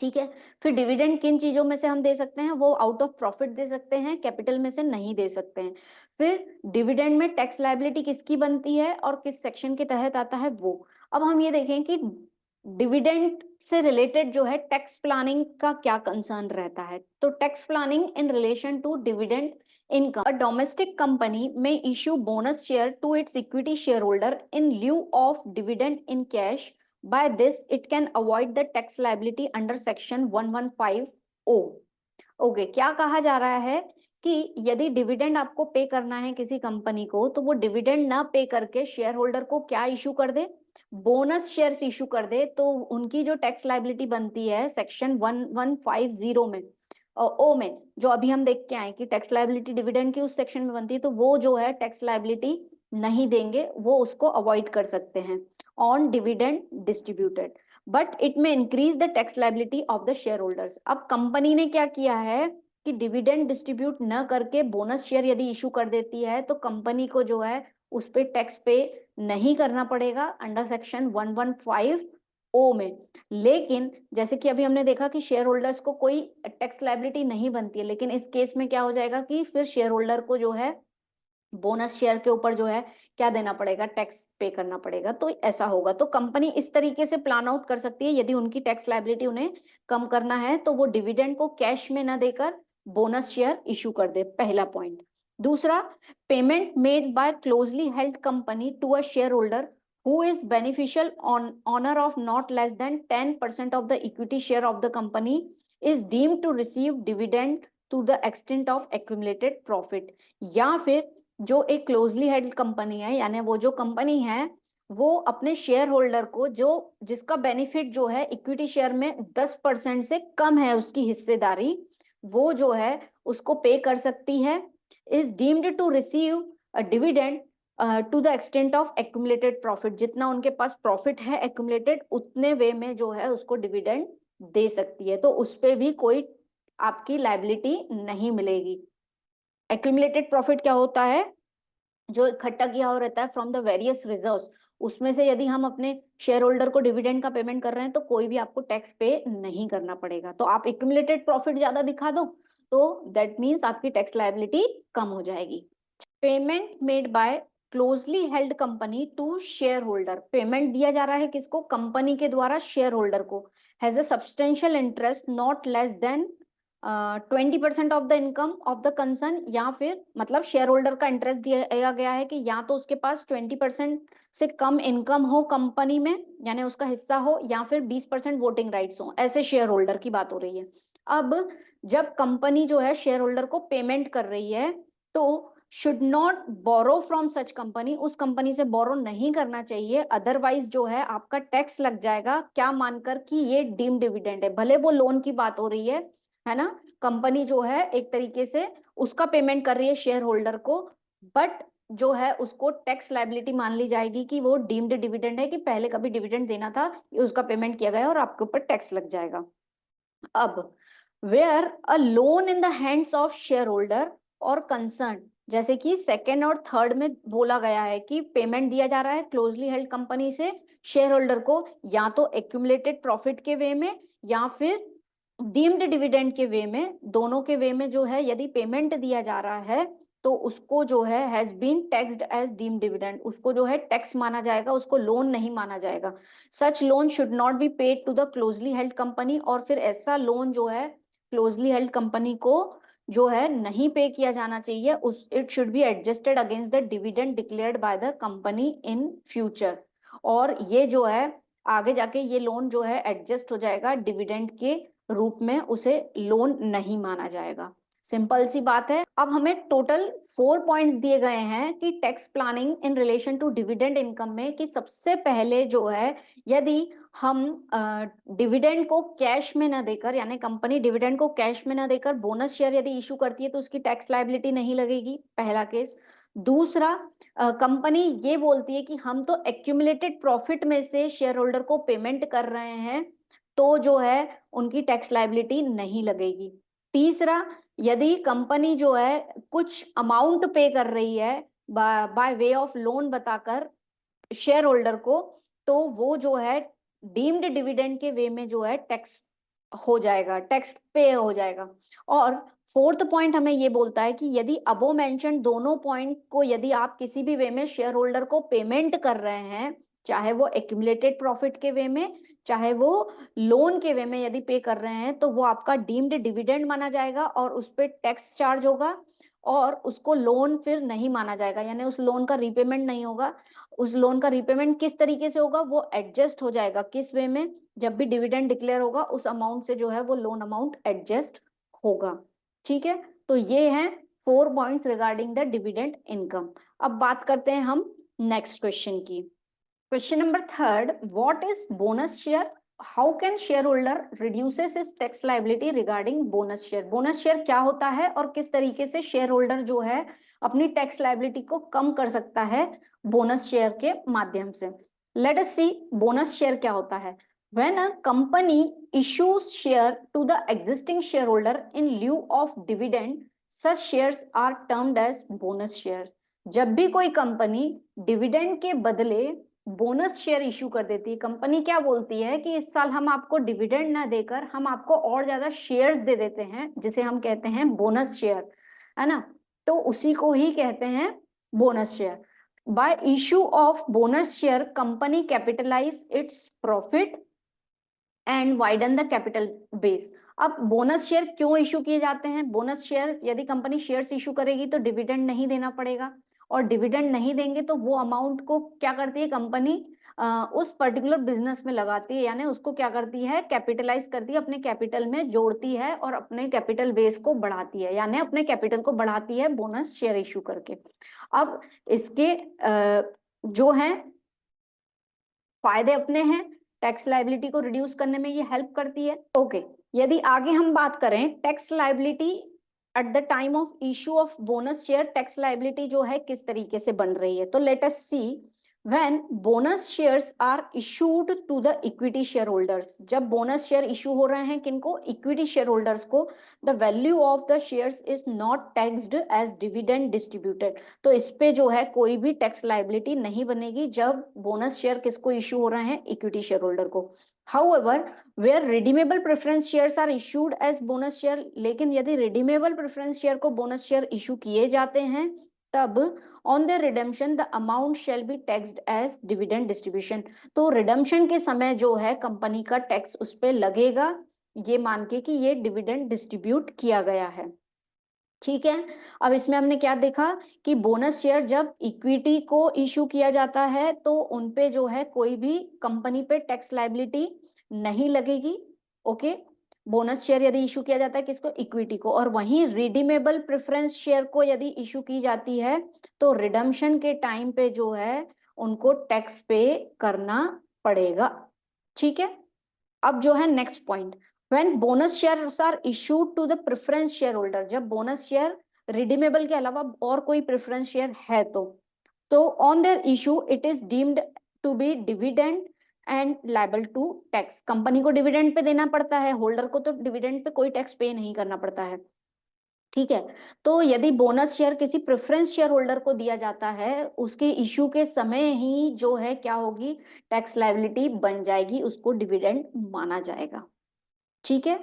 ठीक है, फिर डिविडेंड किन चीजों में से हम दे सकते हैं, वो आउट ऑफ प्रॉफिट दे सकते हैं, कैपिटल में से नहीं दे सकते हैं। फिर डिविडेंड में टैक्स लायबिलिटी किसकी बनती है और किस सेक्शन के तहत आता है वो। अब हम ये देखें कि डिविडेंड से रिलेटेड जो है टैक्स प्लानिंग का क्या कंसर्न रहता है। तो tax planning in relation to dividend income. A domestic company may issue bonus share to its equity shareholder in lieu of dividend in cash. By this, it can avoid the tax liability under section 115O. Okay, क्या कहा जा रहा है कि यदि dividend आपको पे करना है किसी कंपनी को, तो वो डिविडेंड ना पे करके शेयर होल्डर को क्या इशू कर दे, बोनस शेयर्स इशू कर दे, तो उनकी जो टैक्स लाइबिलिटी बनती है सेक्शन 1150 में ओ में, जो अभी हम देख के आए कि टैक्स लाइबिलिटी डिविडेंड की उस सेक्शन में बनती है, तो वो जो है टैक्स लाइबिलिटी नहीं देंगे, वो उसको अवॉइड कर सकते हैं on dividend distributed, but it may increase the tax liability of the share holders. अब कंपनी ने क्या किया है कि डिविडेंड डिस्ट्रीब्यूट न करके बोनस शेयर यदि इशू कर देती है, तो कंपनी को जो है उस पे टैक्स पे नहीं करना पड़ेगा अंडर सेक्शन 115O में। लेकिन जैसे कि अभी हमने देखा कि शेयर होल्डर्स को कोई टैक्स लाइबिलिटी नहीं बनती है, लेकिन इस केस में क्या हो जाएगा कि फिर शेयर होल्डर को जो है बोनस शेयर के ऊपर जो है क्या देना पड़ेगा, टैक्स पे करना पड़ेगा। तो ऐसा होगा, तो कंपनी इस तरीके से प्लान आउट कर सकती है, यदि उनकी टैक्स लाइबिलिटी उन्हें कम करना है तो वो डिविडेंड को कैश में ना देकर बोनस शेयर इशू कर दे, पहला पॉइंट। दूसरा, payment made by closely held company to a share holder who is beneficial on honor of not less than 10% of the equity share of the company is deemed to receive dividend to the extent of accumulated profit। या फिर जो एक closely held company है, यानी वो जो company है वो अपने शेयर होल्डर को जो जिसका बेनिफिट जो है इक्विटी शेयर में 10% से कम है उसकी हिस्सेदारी, वो जो है उसको पे कर सकती है, is deemed to receive a dividend to the extent of accumulated profit. जितना उनके पास प्रॉफिट है एक्यूमुलेटेड, उतने वे में जो है उसको डिविडेंड दे सकती है, तो उस पे भी कोई आपकी लाइबिलिटी नहीं मिलेगी। एक्यूमुलेटेड प्रॉफिट क्या होता है, जो इकट्ठा किया हो रहता है फ्रॉम द वेरियस रिजर्व्स, उसमें से यदि हम अपने शेयर होल्डर को डिविडेंड का पेमेंट कर रहे हैं तो कोई भी आपको टैक्स पे नहीं करना पड़ेगा। तो आप एक्यूमुलेटेड प्रॉफिट ज्यादा दिखा दो तो दैट मींस आपकी टैक्स लायबिलिटी कम हो जाएगी। Payment made by closely held company to share holder, payment दिया जा रहा है किसको, कंपनी के द्वारा शेयर होल्डर को, has a substantial interest not less than 20% of the income of the concern, या फिर मतलब शेयर होल्डर का इंटरेस्ट दिया गया है कि या तो उसके पास 20% से कम इनकम हो कंपनी में, यानी उसका हिस्सा हो, या फिर 20% वोटिंग राइट्स हो, ऐसे शेयर होल्डर की बात हो रही है। अब जब कंपनी जो है शेयर होल्डर को पेमेंट कर रही है तो should not borrow from such company, उस कंपनी से बोरो नहीं करना चाहिए, अदरवाइज जो है आपका टैक्स लग जाएगा, क्या मानकर कि ये डीम डिविडेंड है, भले वो लोन की बात हो रही है ना, कंपनी जो है एक तरीके से उसका पेमेंट कर रही है शेयर होल्डर को, बट जो है उसको टैक्स लायबिलिटी मान ली जाएगी कि वो डीम्ड डिविडेंड है, कि पहले कभी डिविडेंड देना था, उसका पेमेंट किया गया और आपके ऊपर टैक्स लग जाएगा। अब where a loan in the hands of share holder or concern, जैसे कि सेकेंड और थर्ड में बोला गया है कि पेमेंट दिया जा रहा है क्लोजली हेल्ड कंपनी से शेयर होल्डर को, या तो एक्यूमुलेटेड प्रॉफिट के वे में या फिर डीम्ड डिविडेंड के वे में, दोनों के वे में जो है यदि पेमेंट दिया जा रहा है तो उसको जो है has been taxed as deemed dividend, उसको जो है टैक्स माना जाएगा, उसको लोन नहीं माना जाएगा। Such loan should not be paid to the closely held company, और फिर ऐसा लोन जो है क्लोजली हेल्ड कंपनी को जो है नहीं पे किया जाना चाहिए, उस it should be adjusted against the dividend declared by the company in future, और ये जो है आगे जाके ये लोन जो है एडजस्ट हो जाएगा डिविडेंड के रूप में, उसे लोन नहीं माना जाएगा। सिंपल सी बात है। अब हमें टोटल 4 पॉइंट्स दिए गए हैं कि tax planning in relation to dividend income में, कि सबसे पहले जो है यदि हम डिविडेंड को कैश में न देकर, यानी कंपनी डिविडेंड को कैश में न देकर बोनस शेयर यदि इशू करती है तो उसकी टैक्स लायबिलिटी नहीं लगेगी, पहला केस। दूसरा, कंपनी ये बोलती है कि हम तो एक्यूमुलेटेड प्रॉफिट में से शेयर होल्डर को पेमेंट कर रहे हैं, तो जो है उनकी टैक्स लायबिलिटी नहीं लगेगी। तीसरा, यदि कंपनी जो है कुछ अमाउंट पे कर रही है बाय वे ऑफ लोन बताकर शेयर होल्डर को, तो वो जो है डीम्ड डिविडेंड के वे में जो है टैक्स हो जाएगा, टैक्स पे हो जाएगा। और फोर्थ पॉइंट हमें ये बोलता है कि यदि अबो मेंशन दोनों पॉइंट को यदि आप किसी भी वे में शेयर होल्डर को पेमेंट कर रहे हैं चाहे वो एक्यूमुलेटेड प्रॉफिट के वे में, चाहे वो लोन के वे में यदि पे कर रहे हैं, तो वो आपका डीम्ड डिविडेंड माना जाएगा और उस पर टैक्स चार्ज होगा, और उसको लोन फिर नहीं माना जाएगा, यानी उस लोन का रीपेमेंट नहीं होगा। उस लोन का रीपेमेंट किस तरीके से होगा, वो एडजस्ट हो जाएगा किस वे में, जब भी डिविडेंड डिक्लेयर होगा उस अमाउंट से जो है वो लोन अमाउंट एडजस्ट होगा। ठीक है, तो ये है 4 points regarding the dividend income. अब बात करते हैं हम नेक्स्ट क्वेश्चन की। Question number 3, what is bonus share, how can share holder reduces his tax liability regarding bonus share. Bonus share क्या होता है और किस तरीके से शेयर होल्डर जो है अपनी टैक्स लायबिलिटी को कम कर सकता है बोनस शेयर के माध्यम से। लेट अस सी बोनस शेयर क्या होता है। When a company issues share to the existing shareholder in lieu of dividend, such shares are termed as bonus share. जब भी कोई कंपनी डिविडेंड के बदले बोनस शेयर इशू कर देती है, कंपनी क्या बोलती है कि इस साल हम आपको डिविडेंड ना देकर हम आपको और ज्यादा शेयर्स दे देते हैं, जिसे हम कहते हैं बोनस शेयर, है ना, तो उसी को ही कहते हैं bonus share. By issue of bonus share company capitalize its profit and widen the capital base. अब बोनस शेयर क्यों इशू किए जाते हैं? बोनस शेयर यदि कंपनी शेयर्स इशू करेगी तो डिविडेंड नहीं देना पड़ेगा, और डिविडेंड नहीं देंगे तो वो अमाउंट को क्या करती है कंपनी, उस पर्टिकुलर बिजनेस में लगाती है, यानी उसको क्या करती है, कैपिटलाइज करती है, अपने कैपिटल में जोड़ती है और अपने कैपिटल बेस को बढ़ाती है, यानी अपने कैपिटल को बढ़ाती है बोनस शेयर इशू करके। अब इसके जो है फायदे अपने हैं, टैक्स लायबिलिटी को रिड्यूस करने में ये हेल्प करती है। ओके, यदि आगे हम बात करें tax liability at the time of issue of bonus share, tax liability जो है किस तरीके से बन रही है, तो let us see when bonus shares are issued to the equity share holders. जब बोनस शेयर इशू हो रहे हैं किनको, इक्विटी शेयर होल्डर्स को, the value of the shares is not taxed as dividend distributed. तो इस पे जो है कोई भी टैक्स लायबिलिटी नहीं बनेगी जब बोनस शेयर किसको इशू हो रहे हैं, इक्विटी शेयर होल्डर को। However, where redeemable preference shares are issued as bonus share, लेकिन यदि redeemable preference share को bonus share issue किए जाते हैं तब on their redemption the amount shall be taxed as dividend distribution। तो redemption के समय जो है कंपनी का टैक्स उस पे लगेगा, ये मान के कि ये डिविडेंड डिस्ट्रीब्यूट किया गया है। ठीक है, अब इसमें हमने क्या देखा कि बोनस शेयर जब इक्विटी को इशू किया जाता है तो उनपे जो है कोई भी कंपनी पे टैक्स लायबिलिटी नहीं लगेगी। ओके, बोनस शेयर यदि इशू किया जाता है किसको, इक्विटी को, और वहीं रिडीमेबल प्रेफरेंस शेयर को यदि इशू की जाती है तो रिडम्पशन के टाइम पे जो है उनको टैक्स पे करना पड़ेगा। ठीक है, अब जो है next point, when bonus shares are issued to the preference share holder, जब बोनस शेयर रिडीमेबल के अलावा और कोई प्रेफरेंस शेयर है तो on their issue it is deemed to be dividend and liable to tax. Company को dividend पे देना पड़ता है, होल्डर को तो डिविडेंड पे कोई टैक्स पे नहीं करना पड़ता है। ठीक है, तो यदि बोनस शेयर किसी प्रेफरेंस शेयर होल्डर को दिया जाता है उसके इशू के समय ही जो है क्या होगी, टैक्स लायबिलिटी बन जाएगी, उसको डिविडेंड माना जाएगा। ठीक है,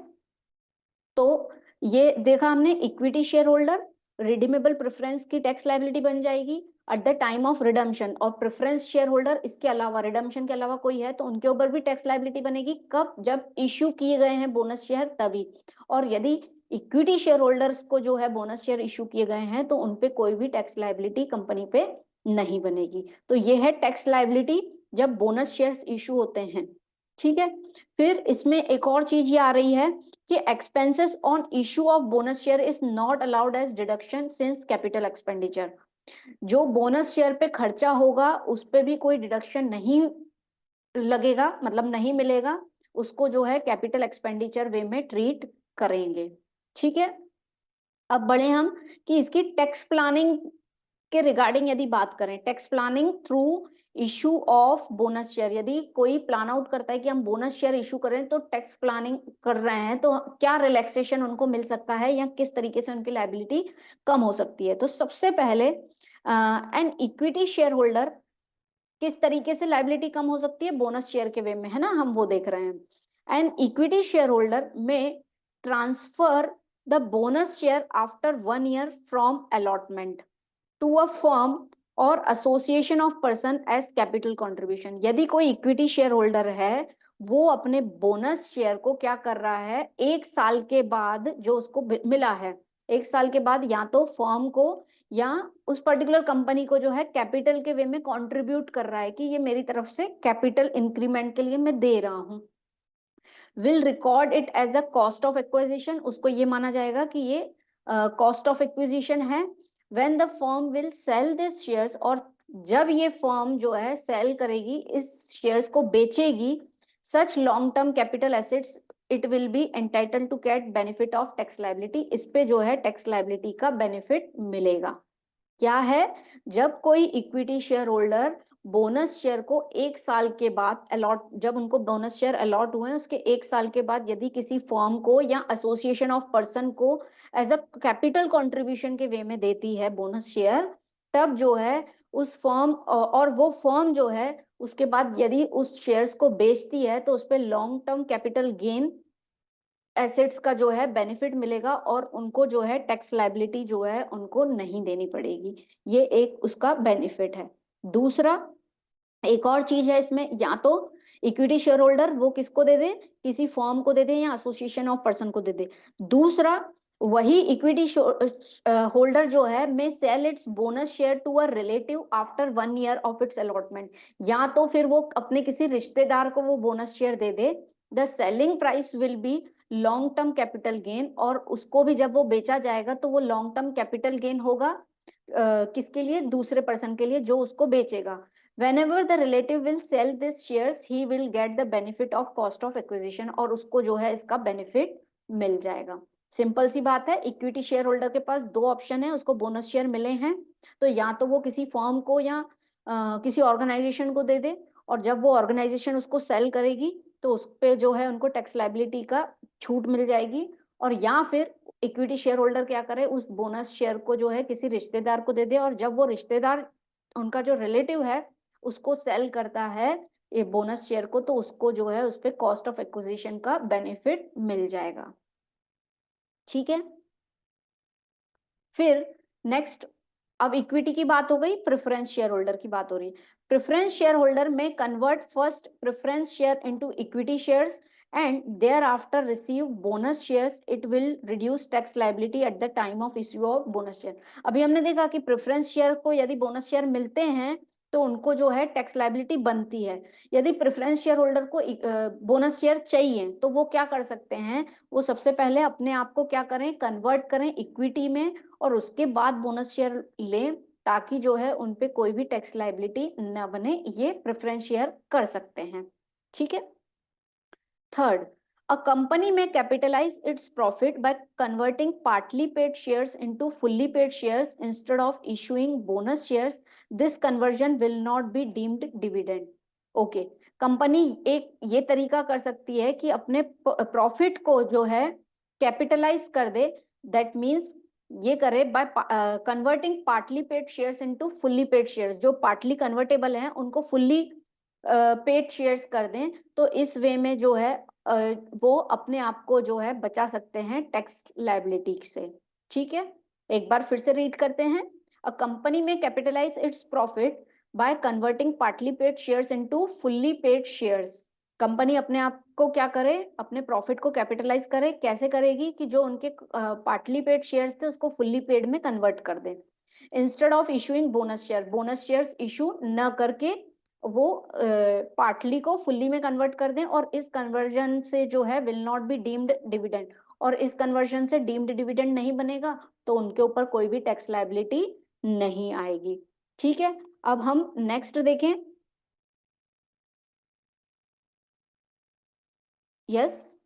तो ये देखा हमने, equity share holder redeemable preference की टैक्स लायबिलिटी बन जाएगी eight the time of redemption, और प्रेफरेंस शेयर होल्डर इसके अलावा रिडम्पशन के अलावा कोई है तो उनके ऊपर भी टैक्स लायबिलिटी बनेगी, कब, जब इश्यू किए गए हैं बोनस शेयर तभी। और यदि इक्विटी शेयर होल्डर्स को जो है बोनस शेयर इशू किए गए हैं तो उनपे कोई भी टैक्स लायबिलिटी कंपनी पे नहीं बनेगी। तो ये है टैक्स लायबिलिटी जब बोनस शेयर्स इशू होते हैं। ठीक है, फिर इसमें एक और चीज ये आ रही है कि expenses on issue of bonus share is not allowed as deduction since capital expenditure. जो बोनस शेयर पे खर्चा होगा उस पे भी कोई डिडक्शन नहीं लगेगा, मतलब नहीं मिलेगा, उसको जो है कैपिटल एक्सपेंडिचर वे में ट्रीट करेंगे। ठीक है, अब बढ़े हम कि इसकी टैक्स प्लानिंग के रिगार्डिंग यदि बात करें, tax planning through issue of bonus share, यदि कोई प्लान आउट करता है कि हम बोनस शेयर इशू करें तो टैक्स प्लानिंग कर रहे हैं तो क्या रिलैक्सेशन उनको मिल सकता है या किस तरीके से उनकी लायबिलिटी कम हो सकती है। तो सबसे पहले एन इक्विटी शेयर होल्डर, किस तरीके से लायबिलिटी कम हो सकती है, बोनस शेयर के वे में, है ना, हम वो देख रहे हैं। An equity share holder may transfer the bonus share after 1 year from allotment to a firm or association of person as capital contribution. यदि कोई इक्विटी शेयर होल्डर है, वो अपने बोनस शेयर को क्या कर रहा है, 1 साल के बाद जो उसको मिला है, 1 साल के बाद या तो फर्म को या उस पर्टिकुलर कंपनी को जो है कैपिटल के वे में कंट्रीब्यूट कर रहा है कि ये मेरी तरफ से कैपिटल इंक्रीमेंट के लिए मैं दे रहा हूं। Will record it as a cost of acquisition, उसको ये माना जाएगा कि ये कॉस्ट ऑफ एक्विजिशन है। When the firm will sell this shares, और जब ये फर्म जो है सेल करेगी, इस शेयर्स को बेचेगी, such long term capital assets it will be entitle to get benefit of tax liability. इस पे जो है टैक्स लायबिलिटी का बेनिफिट मिलेगा। क्या है, जब कोई equity share holder bonus share को 1 साल के बाद अलॉट, जब उनको बोनस शेयर अलॉट हुए उसके 1 साल के बाद यदि किसी फर्म को या एसोसिएशन ऑफ पर्सन को एज अ कैपिटल कंट्रीब्यूशन के वे में देती है बोनस शेयर, तब जो है उस फर्म, और वो फर्म जो है उसके बाद यदि उस शेयर्स को बेचती है तो उस पर long term capital gain assets का जो है बेनिफिट मिलेगा, और उनको जो है टैक्स लायबिलिटी जो है उनको नहीं देनी पड़ेगी। ये एक उसका बेनिफिट है। दूसरा, एक और चीज है इसमें, या तो इक्विटी शेयर होल्डर वो किसको दे दे, किसी फर्म को दे दे या एसोसिएशन ऑफ पर्सन को दे दे। दूसरा, वही इक्विटी होल्डर जो है may sell its bonus share to a relative after 1 year of its allotment, या तो फिर वो अपने किसी रिश्तेदार को वो बोनस शेयर दे दे। The selling price will be long term capital gain, और उसको भी जब वो बेचा जाएगा तो वो लॉन्ग टर्म कैपिटल गेन होगा किसके लिए, दूसरे पर्सन के लिए जो उसको बेचेगा। Whenever the relative will sell these shares, he will get the benefit of cost of acquisition, और उसको जो है इसका बेनिफिट मिल जाएगा। सिंपल सी बात है, इक्विटी शेयर होल्डर के पास 2 ऑप्शन है, उसको बोनस शेयर मिले हैं तो या तो वो किसी फर्म को या किसी ऑर्गेनाइजेशन को दे दे, और जब वो ऑर्गेनाइजेशन उसको सेल करेगी तो उस पे जो है उनको टैक्स लायबिलिटी का छूट मिल जाएगी। और या फिर इक्विटी शेयर होल्डर क्या करे, उस बोनस शेयर को जो है किसी रिश्तेदार को दे दे, और जब वो रिश्तेदार, उनका जो रिलेटिव है, उसको सेल करता है ये बोनस शेयर को, तो उसको जो है उस पे कॉस्ट ऑफ एक्विजिशन का बेनिफिट मिल जाएगा। ठीक है, फिर नेक्स्ट, अब इक्विटी की बात हो गई, प्रेफरेंस शेयर होल्डर की बात हो रही है। प्रेफरेंस शेयर होल्डर में convert first preference share into equity shares and thereafter receive bonus shares, it will reduce tax liability at the time of issue of bonus share। अभी हमने देखा कि प्रेफरेंस शेयर को यदि बोनस शेयर मिलते हैं तो उनको जो है टैक्स लायबिलिटी बनती है। यदि प्रेफरेंस शेयर होल्डर को बोनस शेयर चाहिए तो वो क्या कर सकते हैं, वो सबसे पहले अपने आप को क्या करें, कन्वर्ट करें इक्विटी में, और उसके बाद बोनस शेयर लें, ताकि जो है उनपे कोई भी टैक्स लायबिलिटी न बने। ये प्रेफरेंस शेयर कर सकते हैं। ठीक है। Third, a company may capitalize its profit by converting partly paid shares into fully paid shares instead of issuing bonus shares. This conversion will not be deemed dividend. Okay, company एक ये तरीका कर सकती है कि अपने प्रॉफिट को जो है कैपिटलाइज कर दे, दैट मीन्स ये करे bye converting partly paid shares into fully paid shares. जो पार्टली कन्वर्टेबल हैं उनको फुल्ली पेड शेयर्स कर दें, तो इस वे में जो है वो अपने आप को जो है बचा सकते हैं टैक्स लायबिलिटी से। ठीक है, एक बार फिर से रीड करते हैं। A company may capitalize its profit by converting partly paid shares into fully paid shares. Company अपने आप को क्या करे, अपने प्रॉफिट को कैपिटलाइज करे। कैसे करेगी कि जो उनके पार्टली पेड शेयर्स थे उसको फुल्ली पेड में कन्वर्ट कर दें। Instead of issuing bonus share, bonus shares issue न करके वो पार्टली को फुल्ली में कन्वर्ट कर दें, और इस कन्वर्जन से जो है will not be deemed dividend, और इस कन्वर्जन से डीम्ड डिविडेंड नहीं बनेगा तो उनके ऊपर कोई भी टैक्स लायबिलिटी नहीं आएगी। ठीक है, अब हम नेक्स्ट देखें। Yes,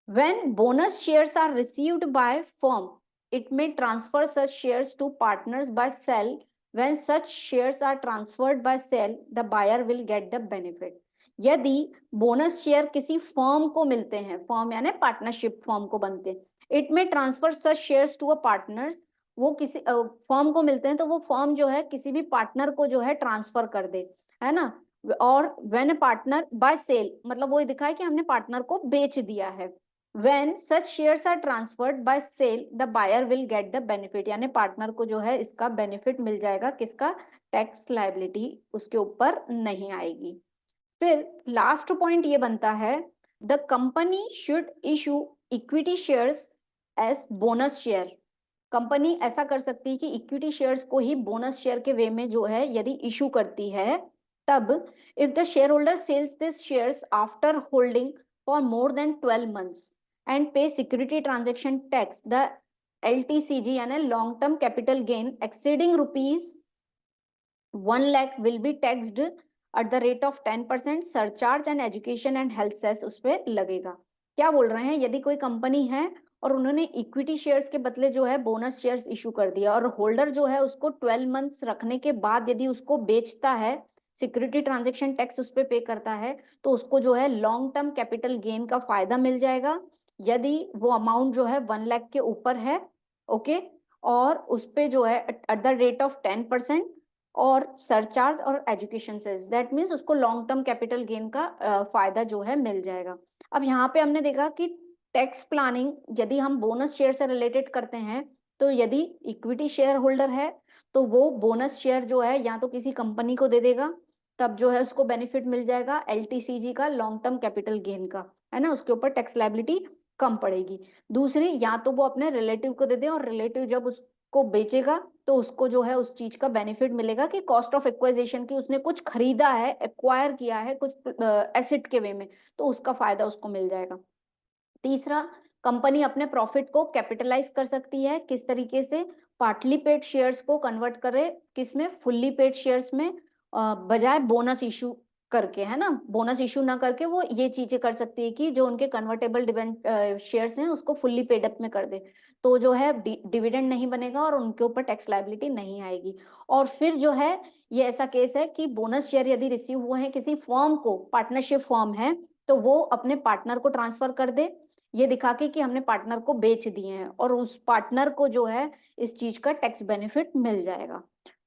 when bonus shares are received by firm, it may transfer such shares to partners by sale. When such shares are transferred by sale, the buyer will get the benefit. यदि bonus share किसी firm को मिलते हैं, firm यानी partnership firm को बनते हैं, it may transfer such shares to a partners, वो किसी फर्म को मिलते हैं तो वो फर्म जो है किसी भी पार्टनर को जो है ट्रांसफर कर दे, है ना। और व्हेन पार्टनर बाय सेल, मतलब वो दिखा है कि हमने पार्टनर को बेच दिया है। When such shares are transferred by sale, the buyer will get the benefit, यानी पार्टनर को जो है इसका बेनिफिट मिल जाएगा, किसका? टैक्स लायबिलिटी उसके ऊपर नहीं आएगी। फिर लास्ट पॉइंट ये बनता है, the company should issue equity shares as bonus share. Company ऐसा कर सकती है कि इक्विटी शेयर्स को ही बोनस शेयर के वे में जो है यदि इशू करती है, तब if the share holder sells this shares after holding for more than 12 months and pay security transaction tax, the LTCG यानी long term capital gain exceeding rupees 1 lakh will be taxed at the rate of 10%, surcharge and education and health cess उस पर लगेगा। क्या बोल रहे हैं, यदि कोई कंपनी है और उन्होंने इक्विटी शेयर्स के बदले जो है बोनस शेयर्स इशू कर दिया और होल्डर जो है उसको 12 मंथ्स रखने के बाद यदि उसको बेचता है, सिक्योरिटी ट्रांजेक्शन टैक्स उस पर पे करता है, तो उसको जो है लॉन्ग टर्म कैपिटल गेन का फायदा मिल जाएगा यदि वो अमाउंट जो है 1 लाख के ऊपर है। ओके, और उस पे जो है एट द रेट ऑफ 10% और सरचार्ज और एजुकेशन सेस, दैट मीन्स उसको लॉन्ग टर्म कैपिटल गेन का फायदा जो है मिल जाएगा। अब यहाँ पे हमने देखा कि टैक्स प्लानिंग यदि हम बोनस शेयर से रिलेटेड करते हैं, तो यदि इक्विटी शेयर होल्डर है तो वो बोनस शेयर जो है या तो किसी कंपनी को दे देगा, तब जो है उसको बेनिफिट मिल जाएगा LTCG का, लॉन्ग टर्म कैपिटल गेन का, है ना, उसके ऊपर टैक्स लायबिलिटी कम पड़ेगी। दूसरी, या तो वो अपने रिलेटिव को दे दे और रिलेटिव जब उसको बेचेगा तो उसको जो है उस चीज का बेनिफिट मिलेगा कि कॉस्ट ऑफ एक्वाइजेशन की, उसने कुछ खरीदा है, एक्वायर किया है कुछ एसेट के वे में, तो उसका फायदा उसको मिल जाएगा। तीसरा, कंपनी अपने प्रॉफिट को कैपिटलाइज कर सकती है, किस तरीके से? पार्टली पेड शेयर्स को कन्वर्ट करे किसमें? फुल्ली पेड शेयर्स में, बजाय बोनस इशू करके, है ना, बोनस इशू ना करके वो ये चीजें कर सकती है कि जो उनके कन्वर्टेबल शेयर्स हैं उसको फुल्ली पेड अप में कर दे, तो जो है डिविडेंड नहीं बनेगा और उनके ऊपर टैक्स लायबिलिटी नहीं आएगी। और फिर जो है ये ऐसा केस है कि बोनस शेयर यदि रिसीव हुए हैं किसी फर्म को, पार्टनरशिप फर्म है, तो वो अपने पार्टनर को ट्रांसफर कर दे, ये दिखा के कि हमने पार्टनर को बेच दिए हैं, और उस पार्टनर को जो है इस चीज का टैक्स बेनिफिट मिल जाएगा।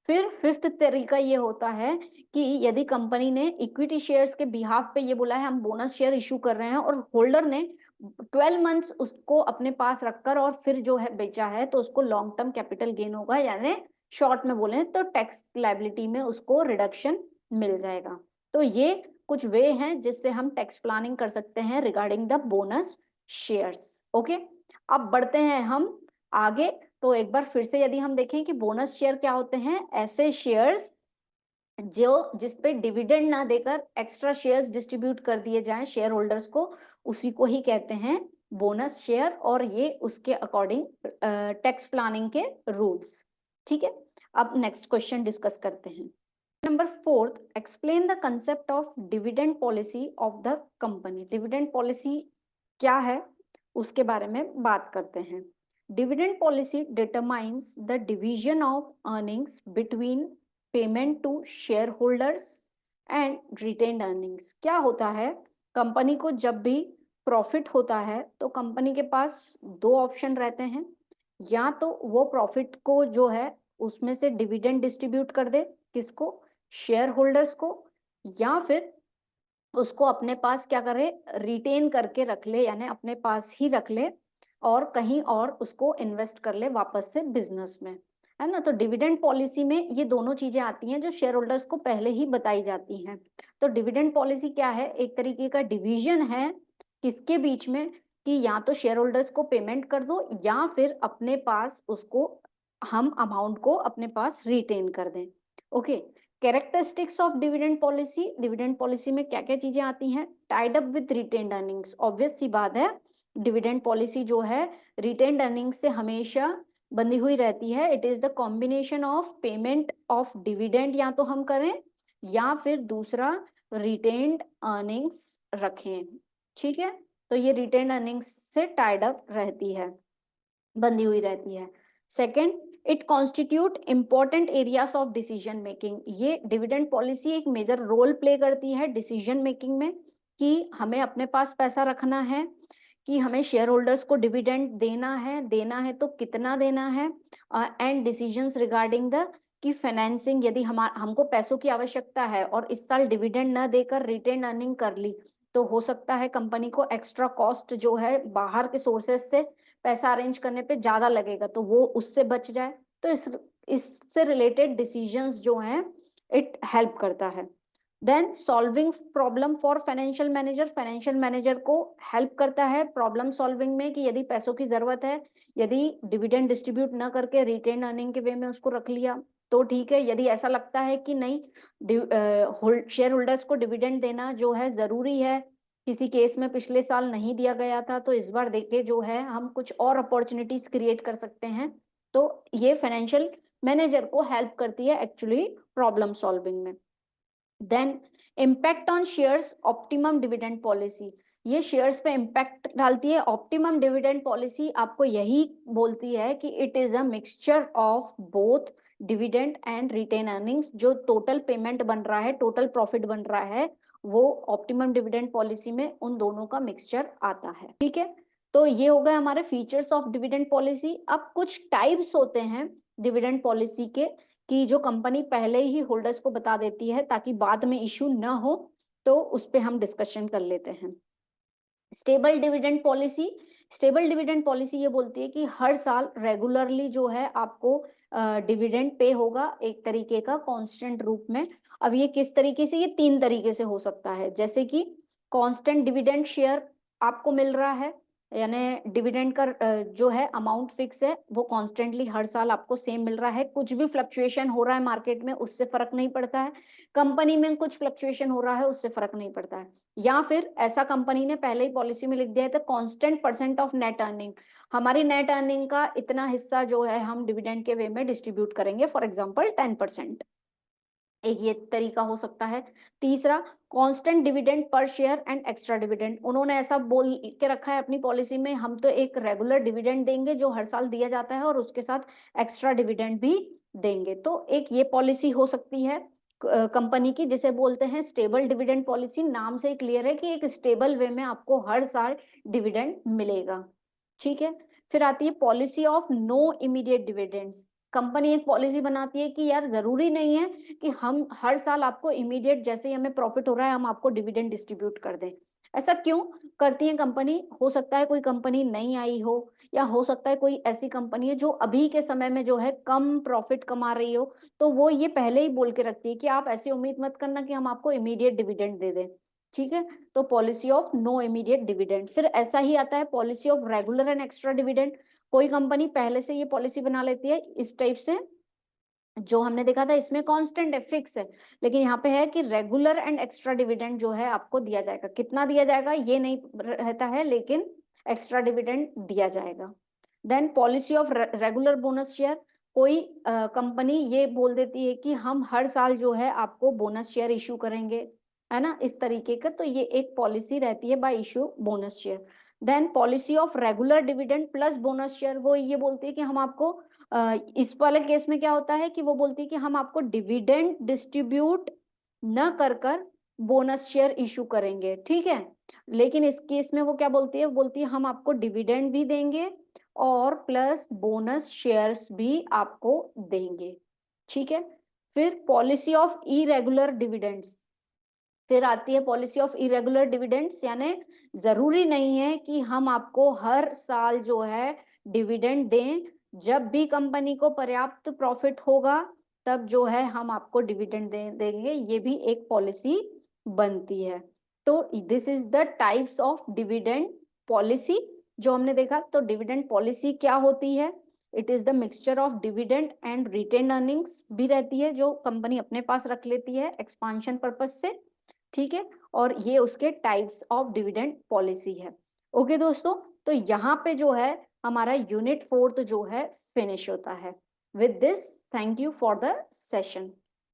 फिर फिफ्थ तरीका ये होता है कि यदि कंपनी ने इक्विटी शेयर्स के बिहाफ पे ये बोला है हम बोनस शेयर इशू कर रहे हैं और होल्डर ने 12 मंथ्स उसको अपने पास रखकर और फिर जो है बेचा है, तो उसको लॉन्ग टर्म कैपिटल गेन होगा, यानी शॉर्ट में बोले तो टैक्स लायबिलिटी में उसको रिडक्शन मिल जाएगा। तो ये कुछ वे हैं जिससे हम टैक्स प्लानिंग कर सकते हैं regarding the bonus shares. Okay, अब बढ़ते हैं हम आगे। तो एक बार फिर से यदि हम देखें कि बोनस शेयर क्या होते हैं, ऐसे शेयर्स जो जिस पे डिविडेंड ना देकर एक्स्ट्रा शेयर्स डिस्ट्रीब्यूट कर दिए जाएं शेयर होल्डर्स को, उसी को ही कहते हैं बोनस शेयर, और ये उसके अकॉर्डिंग टैक्स प्लानिंग के रूल्स। ठीक है, अब नेक्स्ट क्वेश्चन डिस्कस करते हैं। Number fourth, explain the concept of dividend policy of the company. Dividend policy क्या है उसके बारे में बात करते हैं। Dividend policy determines the division of earnings between payment to share holders and retained earnings. क्या होता है, कंपनी को जब भी प्रॉफिट होता है तो कंपनी के पास दो ऑप्शन रहते हैं, या तो वो प्रॉफिट को जो है उसमें से डिविडेंड डिस्ट्रीब्यूट कर दे, किसको? शेयर होल्डर्स को, या फिर उसको अपने पास क्या करे, रिटेन करके रख ले, यानी अपने पास ही रख ले और कहीं और उसको इन्वेस्ट कर ले वापस से बिजनेस में, है ना। तो डिविडेंड पॉलिसी में ये दोनों चीजें आती हैं जो शेयर होल्डर्स को पहले ही बताई जाती हैं। तो डिविडेंड पॉलिसी क्या है, एक तरीके का डिवीजन है किसके बीच में, कि या तो शेयर होल्डर्स को पेमेंट कर दो या फिर अपने पास उसको, हम अमाउंट को अपने पास रिटेन कर दें। Okay, characteristics of dividend policy, dividend policy में क्या क्या चीजें आती हैं? Tied up with retained earnings, obvious सी बात है, डिविडेंड पॉलिसी जो है रिटेन्ड अर्निंग्स से हमेशा बंधी हुई रहती है। It is the combination of payment of dividend, या तो हम करें या फिर दूसरा रिटेन्ड अर्निंग्स रखें। ठीक है, तो ये रिटेन्ड अर्निंग्स से टाइड अप रहती है, बंधी हुई रहती है। Second, it constitute important areas of decision making. ये डिविडेंड पॉलिसी एक मेजर रोल प्ले करती है डिसीजन मेकिंग में, कि हमें अपने पास पैसा रखना है, कि हमें शेयर होल्डर्स को डिविडेंड देना है तो कितना देना है, एंड डिसीजंस रिगार्डिंग द कि फाइनेंसिंग, यदि हमको पैसों की आवश्यकता है और इस साल डिविडेंड न देकर रिटेन अर्निंग कर ली, तो हो सकता है कंपनी को एक्स्ट्रा कॉस्ट जो है बाहर के सोर्सेज से पैसा अरेंज करने पे ज्यादा लगेगा, तो वो उससे बच जाए। तो इससे रिलेटेड डिसीजंस जो हैं इट हेल्प करता है। Then solving problem for financial manager को हेल्प करता है प्रॉब्लम सॉल्विंग में, कि यदि पैसों की जरूरत है, यदि डिविडेंड डिस्ट्रीब्यूट ना करके रिटेन अर्निंग के वे में उसको रख लिया तो ठीक है। यदि ऐसा लगता है कि नहीं, शेयर होल्डर्स को डिविडेंड देना जो है जरूरी है, किसी केस में पिछले साल नहीं दिया गया था, तो इस बार देखे जो है हम कुछ और अपॉर्चुनिटीज क्रिएट कर सकते हैं, तो ये फाइनेंशियल मैनेजर को हेल्प करती है एक्चुअली प्रॉब्लम सॉल्विंग में। Then impact on shares optimum dividend policy, ये शेयर्स पे इम्पैक्ट डालती है। ऑप्टिमम डिविडेंड पॉलिसी आपको यही बोलती है कि it is a mixture of both dividend and retain earnings, जो टोटल पेमेंट बन रहा है, टोटल प्रॉफिट बन रहा है, वो ऑप्टिमम डिविडेंड पॉलिसी में उन दोनों का मिक्सचर आता है। ठीक है, तो ये हो गए हमारे फीचर्स ऑफ डिविडेंड पॉलिसी। अब कुछ टाइप्स होते हैं डिविडेंड पॉलिसी के, कि जो कंपनी पहले ही होल्डर्स को बता देती है ताकि बाद में इशू न हो, तो उस पर हम डिस्कशन कर लेते हैं। Stable dividend policy, stable dividend policy ये बोलती है कि हर साल रेगुलरली जो है आपको डिविडेंड पे होगा, एक तरीके का कांस्टेंट रूप में। अब ये किस तरीके से, ये तीन तरीके से हो सकता है, जैसे कि कांस्टेंट डिविडेंड शेयर आपको मिल रहा है, यानी डिविडेंड का जो है अमाउंट फिक्स है, वो कॉन्स्टेंटली हर साल आपको सेम मिल रहा है, कुछ भी फ्लक्चुएशन हो रहा है मार्केट में उससे फर्क नहीं पड़ता है, कंपनी में कुछ फ्लक्चुएशन हो रहा है उससे फर्क नहीं पड़ता है। या फिर ऐसा कंपनी ने पहले ही पॉलिसी में लिख दिया है तो constant percent of net earning, हमारी नेट अर्निंग का इतना हिस्सा जो है हम डिविडेंड के वे में डिस्ट्रीब्यूट करेंगे, फॉर एग्जांपल 10%, एक ये तरीका हो सकता है। तीसरा, constant dividend per share and extra dividend, उन्होंने ऐसा बोल के रखा है अपनी पॉलिसी में, हम तो एक रेगुलर डिविडेंड देंगे जो हर साल दिया जाता है और उसके साथ एक्स्ट्रा डिविडेंड भी देंगे, तो एक ये पॉलिसी हो सकती है कंपनी की, जिसे बोलते हैं स्टेबल डिविडेंड पॉलिसी। नाम से क्लियर है कि एक स्टेबल वे में आपको हर साल डिविडेंड मिलेगा। ठीक है, फिर आती है policy of no immediate dividends, company एक पॉलिसी बनाती है कि यार जरूरी नहीं है कि हम हर साल आपको इमीडिएट जैसे ही हमें प्रॉफिट हो रहा है हम आपको डिविडेंड डिस्ट्रीब्यूट कर दें। ऐसा क्यों करती है कंपनी? हो सकता है कोई कंपनी नई आई हो, या हो सकता है कोई ऐसी कंपनी है जो अभी के समय में जो है कम प्रॉफिट कमा रही हो, तो वो ये पहले ही बोल के रखती है कि आप ऐसी उम्मीद मत करना कि हम आपको इमीडिएट डिविडेंड दे दें। ठीक है, तो policy of no immediate dividend. फिर ऐसा ही आता है policy of regular and extra dividend, कोई कंपनी पहले से ये पॉलिसी बना लेती है इस टाइप से, जो हमने देखा था इसमें कांस्टेंट है, फिक्स है, लेकिन यहाँ पे है कि रेगुलर एंड एक्स्ट्रा डिविडेंड जो है आपको दिया जाएगा, कितना दिया जाएगा ये नहीं रहता है, लेकिन एक्स्ट्रा डिविडेंड दिया जाएगा। Then policy of regular bonus share, कोई कंपनी ये बोल देती है कि हम हर साल जो है आपको बोनस शेयर इशू करेंगे, है ना, इस तरीके का, तो ये एक पॉलिसी रहती है by issue bonus share. Then policy of regular dividend plus bonus share, वो ये बोलती है कि हम आपको इस वाले केस में क्या होता है कि वो बोलती है कि हम आपको डिविडेंड डिस्ट्रीब्यूट न कर बोनस शेयर इशू करेंगे। ठीक है, लेकिन इस केस में वो क्या बोलती है, वो बोलती है हम आपको डिविडेंड भी देंगे और प्लस बोनस शेयर्स भी आपको देंगे। ठीक है, फिर पॉलिसी ऑफ इरेगुलर डिविडेंड्स, फिर आती है पॉलिसी ऑफ इरेगुलर डिविडेंड्स, यानी जरूरी नहीं है कि हम आपको हर साल जो है डिविडेंड दें, जब भी कंपनी को पर्याप्त प्रॉफिट होगा तब जो है हम आपको डिविडेंड देंगे, ये भी एक पॉलिसी बनती है। तो this is the types of dividend policy जो हमने देखा। तो डिविडेंड पॉलिसी क्या होती है? It is the mixture of dividend and retain earnings भी रहती है जो कंपनी अपने पास रख लेती है एक्सपांशन पर्पज से। ठीक है, और ये उसके टाइप्स ऑफ डिविडेंड पॉलिसी है। ओके दोस्तों, तो यहाँ पे जो है हमारा यूनिट 4 जो है फिनिश होता है। With this, thank you for the session.